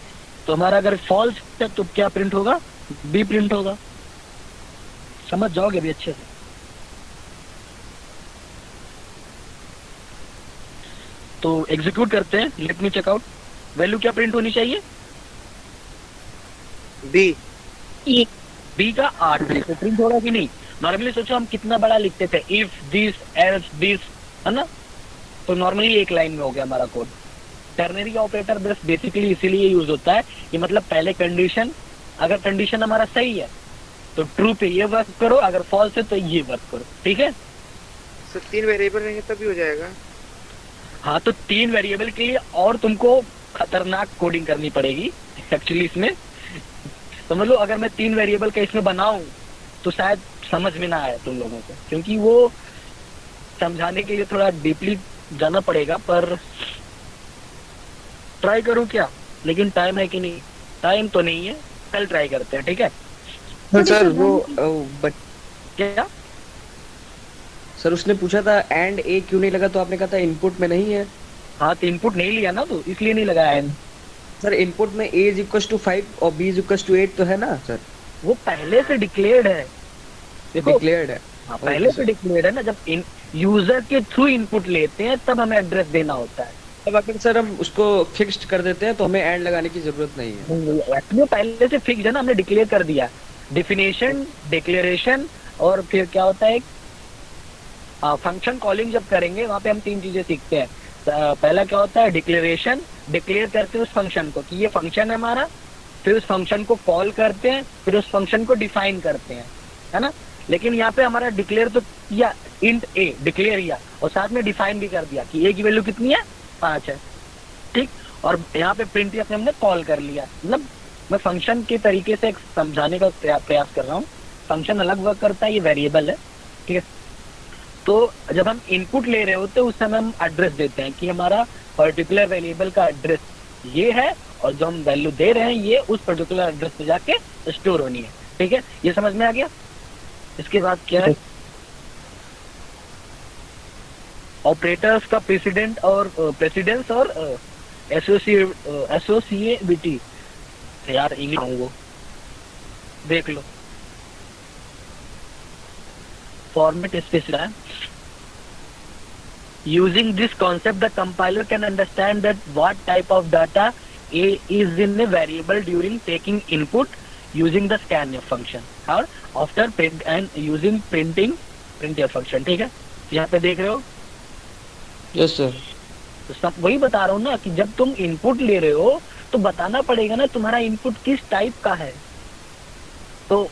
तो हमारा अगर फॉल्स है तो क्या प्रिंट होगा, बी प्रिंट होगा। समझ जाओगे अभी अच्छे से। तो एग्जीक्यूट करते हैं, let me check out. Value क्या प्रिंट होनी चाहिए, बी। बी का 8 तो प्रिंट होगा कि नहीं। नॉर्मली सोचो हम कितना बड़ा लिखते थे, इफ दिस एल्स दिस, है ना। तो नॉर्मली एक लाइन में हो गया हमारा कोड। टर्नरी ऑपरेटर बस बेसिकली इसीलिए यूज होता है कि मतलब पहले कंडीशन, अगर कंडीशन हमारा सही है तो ट्रू पे ये वर्क करो, अगर फॉल्स है तो ये वर्क करो, ठीक है। सर 3 वेरिएबल रहेंगे तभी हो जाएगा। हाँ, तो 3 वेरिएबल के लिए और तुमको खतरनाक कोडिंग करनी पड़ेगी एक्चुअली इसमें। समझ लो, अगर मैं 3 वेरिएबल का इसमें बनाऊं तो शायद समझ में ना आए तुम लोगों को, क्योंकि वो समझाने के लिए थोड़ा डीपली जाना पड़ेगा। पर ट्राई करूं क्या, लेकिन टाइम है कि नहीं, टाइम तो नहीं है, कल ट्राई करते हैं, ठीक है। सर वो क्या सर उसने पूछा था एंड ए क्यों नहीं लगा, तो आपने कहा था इनपुट में नहीं है। हाँ, तो इनपुट नहीं लिया ना, तो इसलिए नहीं लगाया एंड। सर इनपुट में a इक्वल्स टू 5 और b इक्वल्स टू 8 तो है ना सर। वो पहले से डिक्लेयर्ड है, देखो डिक्लेयर्ड है। हाँ, पहले से डिक्लेयर्ड है ना। जब यूजर के थ्रू इनपुट लेते हैं तब हमें एड्रेस देना होता है। अब अगर सर हम उसको फिक्स्ड कर देते हैं तो हमें एंड लगाने की जरूरत नहीं है। एक्चुअली पहले से फिक्स है ना, हमने डिक्लेयर कर दिया। डिफिनेशन, डिक्लेरेशन और फिर क्या होता है फंक्शन कॉलिंग जब करेंगे वहां पे हम 3 चीजें सीखते हैं। पहला क्या होता है, डिक्लेरेशन, डिक्लेयर करते हैं उस फंक्शन को कि ये फंक्शन है हमारा, फिर उस फंक्शन को कॉल करते हैं, फिर उस फंक्शन को डिफाइन करते हैं, है ना। लेकिन यहाँ पे हमारा डिक्लेयर तो किया, इंट ए डिक्लेयर किया और साथ में डिफाइन भी कर दिया कि ए की वैल्यू कितनी है, 5 है, ठीक। और यहाँ पे प्रिंट हमने कॉल कर लिया। मतलब मैं फंक्शन के तरीके से समझाने का प्रयास कर रहा हूँ। फंक्शन अलग वर्क करता है, ये वेरिएबल है, ठीक है। तो जब हम इनपुट ले रहे होते हैं उस समय हम एड्रेस देते हैं कि हमारा पर्टिकुलर वेरिएबल का एड्रेस ये है और जो हम वैल्यू दे रहे हैं ये उस पर्टिकुलर एड्रेस पे जाके स्टोर होनी है, ठीक है। ये समझ में आ गया। इसके बाद क्या है, ऑपरेटर्स का प्रेसिडेंस और एसोसिएबिलिटी। यार इंग्लिश वो देख लो, format specifier. Using this concept, the compiler can understand that what type of data is in a variable during taking input using the scanf function or after print and using printf function, ठीक है। यहाँ पे देख रहे हो yes sir. तो सब वही बता रहा हूँ ना कि जब तुम इनपुट ले रहे हो तो बताना पड़ेगा ना तुम्हारा इनपुट किस टाइप का है। तो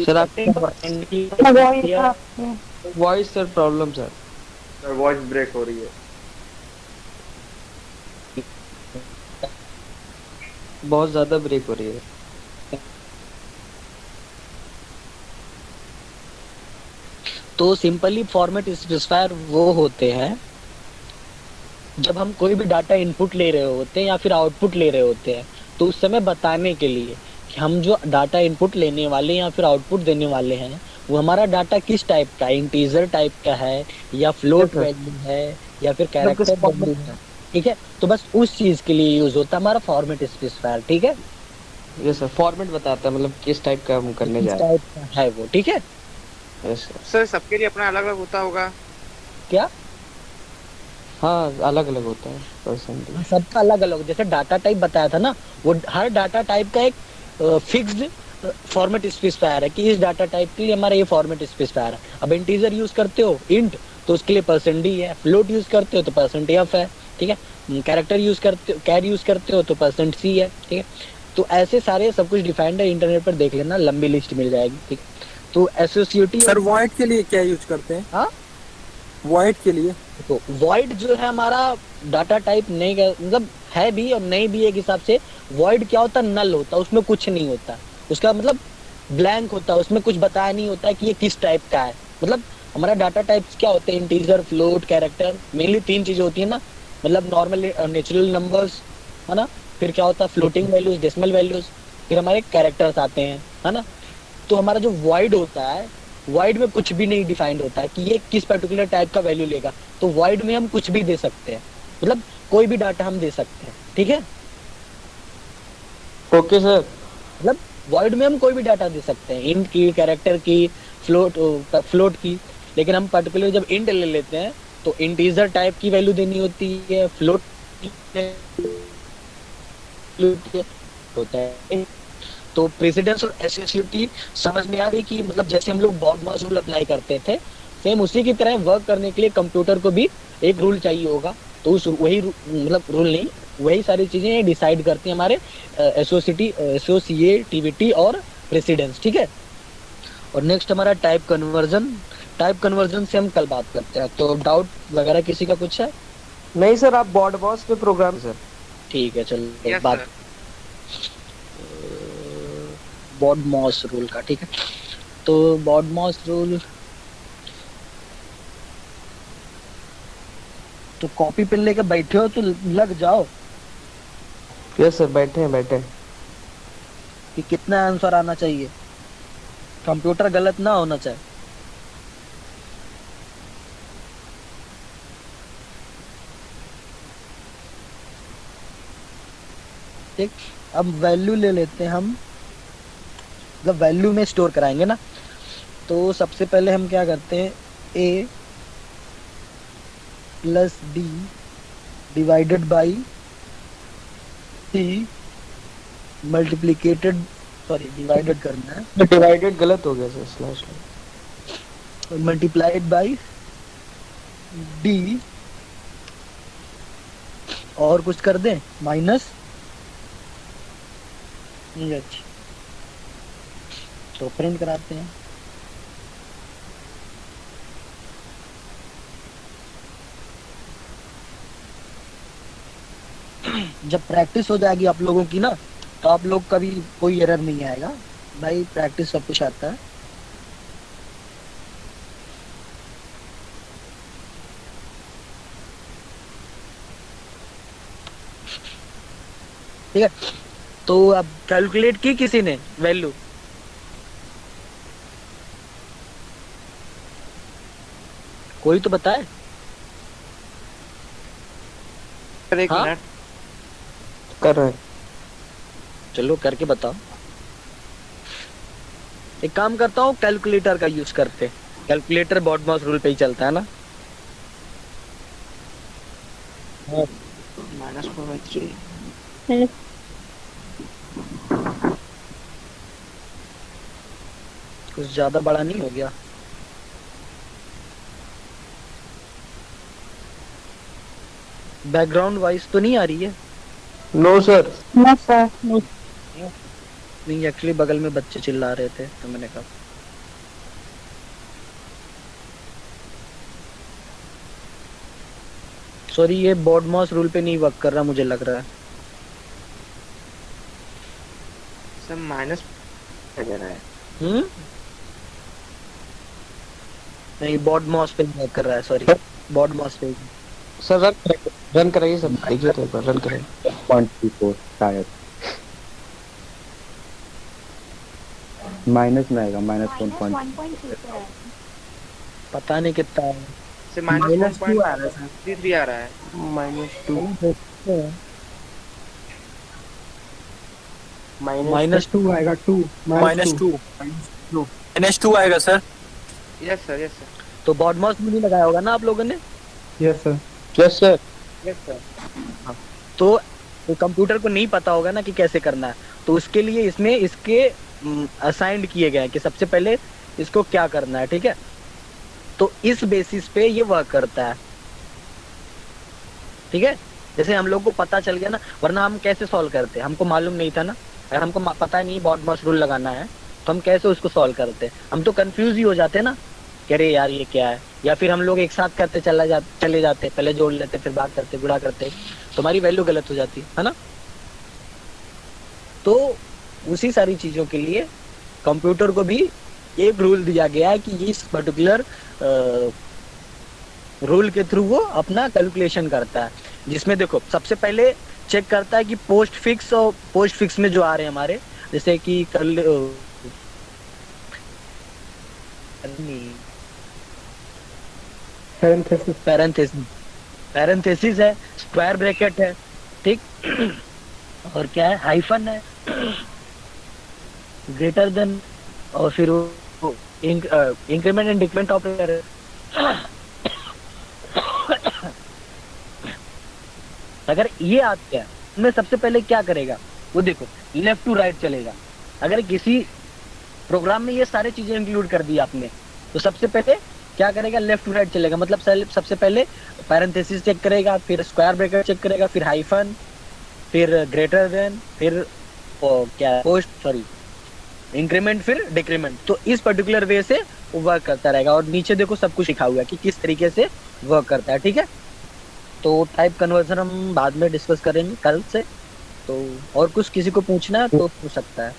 सर आप voice sir problem sir. Voice break हो रही है। बहुत ज्यादा ब्रेक हो रही है। तो सिंपली फॉर्मेट स्पेसिफायर वो होते हैं जब हम कोई भी डाटा इनपुट ले रहे होते हैं या फिर आउटपुट ले रहे होते हैं, तो उस समय बताने के लिए कि हम जो डाटा इनपुट लेने वाले या फिर आउटपुट देने वाले हैं वो हमारा डाटा किस टाइप का है, इंटीजर टाइप का है या फ्लोट वैल्यू है या फिर कैरेक्टर वैल्यू है। ठीक है, तो बस उस चीज के लिए यूज होता है हमारा फॉर्मेट स्पेसिफायर। ठीक है, ये सर फॉर्मेट बताता है मतलब किस टाइप का हम करने जा किस रहे हैं। टाइप का है वो। ठीक है यस सर। सर सबके लिए अपना अलग अलग होता होगा क्या? हाँ अलग अलग होता है परसेंटेज। सबका अलग अलग, जैसे डाटा टाइप बताया था ना, वो हर डाटा टाइप का एक फिक्स्ड फॉर्मेट स्पेसिफायर है कि इस डाटा टाइप के लिए हमारा ये फॉर्मेट स्पेसिफायर है। अब इंटीजर यूज करते हो इंट तो उसके लिए %d है, फ्लोट यूज करते हो तो %f है। ठीक है, कैरेक्टर यूज करते हो, कैर यूज करते हो तो %c है। ठीक है, तो ऐसे सारे सब कुछ डिफाइंड है, इंटरनेट पर देख लेना, लंबी लिस्ट मिल जाएगी। ठीक है, तो एसोसिएटिव सर वॉइड के लिए क्या यूज करते हैं? हाँ वॉइड के लिए तो वॉइड जो है हमारा डाटा टाइप नहीं मतलब है भी और नहीं भी एक हिसाब से। वॉइड क्या होता है? नल होता है, उसमें कुछ नहीं होता, उसका मतलब ब्लैंक होता है, उसमें कुछ बताया नहीं होता है कि ये किस टाइप का है। मतलब हमारा डाटा टाइप्स क्या होते हैं? इंटीजर, फ्लोट, कैरेक्टर, मेनली 3 चीजें होती है ना, मतलब नॉर्मल नेचुरल नंबर्स है ना, फिर क्या होता है फ्लोटिंग वैल्यूज, डेसिमल वैल्यूज, फिर हमारे कैरेक्टर्स आते हैं है ना। तो हमारा जो वॉइड होता है, वॉइड में कुछ भी नहीं डिफाइंड होता है कि ये किस पर्टिकुलर टाइप का वैल्यू लेगा। तो वॉइड में हम कुछ भी दे सकते हैं, मतलब कोई भी डाटा हम दे सकते हैं। ठीक है, ओके सर। मतलब वॉइड में हम कोई भी डाटा दे सकते हैं, इंट की, कैरेक्टर की, फ्लोट की। लेकिन हम पर्टिकुलर जब इंट ले लेते हैं तो इंटीजर टाइप की वैल्यू देनी होती है, फ्लोट होता है। तो प्रेसिडेंस और एसोसिएटिव समझ में आ गई कि मतलब जैसे हम लोग बॉडमास रूल अप्लाई करते थे, सेम उसी की तरह वर्क करने के लिए कंप्यूटर को भी एक रूल चाहिए होगा। तो उस वही मतलब रूल नहीं, वही सारी चीजें डिसाइड करती हैं हमारे एसोसिएटिविटी और प्रेसिडेंस। ठीक है, और नेक्स्ट हमारा टाइप कन्वर्जन। टाइप कन्वर्जन से हम कल बात करते हैं। तो डाउट वगैरह किसी का कुछ है? नहीं सर, आप बॉडमास पे प्रोग्राम सर। ठीक है, चलो Yes, बात बॉडमास रूल का। ठीक है, तो बॉडमास रूल तो कॉपी पेन लेकर बैठे हो तो लग जाओ यस सर, बैठे हैं बैठे हैं। कि कितना आंसर आना चाहिए, कंप्यूटर गलत ना होना चाहिए। ठीक, अब वैल्यू ले लेते हैं हम, जब वैल्यू में स्टोर कराएंगे ना, तो सबसे पहले हम क्या करते हैं, a plus d divided by c multiplicated, sorry divided करना है, डिवाइडेड गलत हो गया sir, slash multiplied by d और कुछ कर दें माइनस, अच्छा तो प्रिंट कराते हैं। जब प्रैक्टिस हो जाएगी आप लोगों की ना, तो आप लोग का भी कोई एरर नहीं आएगा भाई, प्रैक्टिस सब कुछ आता है। ठीक है, तो अब कैलकुलेट की किसी ने वैल्यू? कोई तो बताए। एक हाँ? मिनट कर रहे हैं। चलो करके बताओ। एक काम करता हूँ, कैलकुलेटर का यूज करते, कैलकुलेटर बॉडमास रूल पे ही चलता है ना। -4/3 कुछ ज्यादा बड़ा नहीं हो गया? बैकग्राउंड वॉइस तो नहीं आ रही है? No sir. No sir. नहीं, एक्चुअली बगल में बच्चे चिल्ला रहे थे तो मैंने कहा। सॉरी, ये बोर्ड माउस रूल पे नहीं वर्क कर रहा मुझे लग रहा है। सर माइनस वगैरह है। नहीं, बोर्ड माउस पे वर्क कर रहा है, सॉरी। बोर्ड माउस पे। सर रन कराइए सर, देखिए तो एक बार रन कराइए। 0.34 शायद माइनस में आएगा, -1.1. पता नहीं कितना है। से -2 आ रहा है सर, -3 आ रहा है। -2 -2 आएगा। -2 आएगा sir. Yes sir, yes sir. तो बोर्ड माउस भी नहीं लगाया होगा ना आप लोगों ने? Yes sir. Yes sir. Yes sir. तो कंप्यूटर को नहीं पता होगा ना कि कैसे करना है, तो उसके लिए इसमें इसके असाइंड किए गए हैं कि सबसे पहले इसको क्या करना है, ठीक है? तो इस बेसिस पे ये वर्क करता है, ठीक है? जैसे हम लोग को पता चल गया ना, वरना हम कैसे सॉल्व करते? हमको मालूम नहीं था ना, अगर हमको पता नहीं बोर्ड माउस रूल लगाना है तो हम कैसे उसको सॉल्व करते? हम तो कंफ्यूज ही हो जाते ना कि अरे यार ये क्या है, या फिर हम लोग एक साथ करते चले जाते, पहले जोड़ लेते फिर बात करते, गुणा करते, तो हमारी वैल्यू गलत हो जाती है ना? तो उसी सारी चीजों के लिए कंप्यूटर को भी एक रूल दिया गया है कि इस पर्टिकुलर रूल के थ्रू वो अपना कैलकुलेशन करता है, जिसमें देखो सबसे पहले चेक करता है कि पोस्ट फिक्स और पोस्ट फिक्स में जो आ रहे हैं हमारे, जैसे कि पैरेंथेसिस है, स्क्वायर ब्रैकेट है, ठीक? और क्या है? हाइफन है, ग्रेटर देन, और फिर इंक्रीमेंट एंड डिक्रीमेंट ऑपरेटर है। अगर ये आता है मैं सबसे पहले क्या करेगा वो देखो, लेफ्ट टू राइट चलेगा। अगर किसी प्रोग्राम में ये सारी चीजें इंक्लूड कर दी आपने तो सबसे पहले क्या करेगा? लेफ्ट टू राइट चलेगा। मतलब सबसे पहले पैरेंथेसिस चेक करेगा, फिर स्क्वायर ब्रैकेट चेक करेगा, फिर हाइफन, फिर ग्रेटर देन, फिर क्या पोस्ट सॉरी इंक्रीमेंट, फिर डिक्रीमेंट। तो इस पर्टिकुलर वे से वो वर्क करता रहेगा। और नीचे देखो सब कुछ लिखा हुआ है कि किस तरीके से वर्क करता है, ठीक है? तो टाइप कन्वर्जन हम बाद में डिस्कस करेंगे कल से। तो और कुछ किसी को पूछना है तो पूछ सकता है।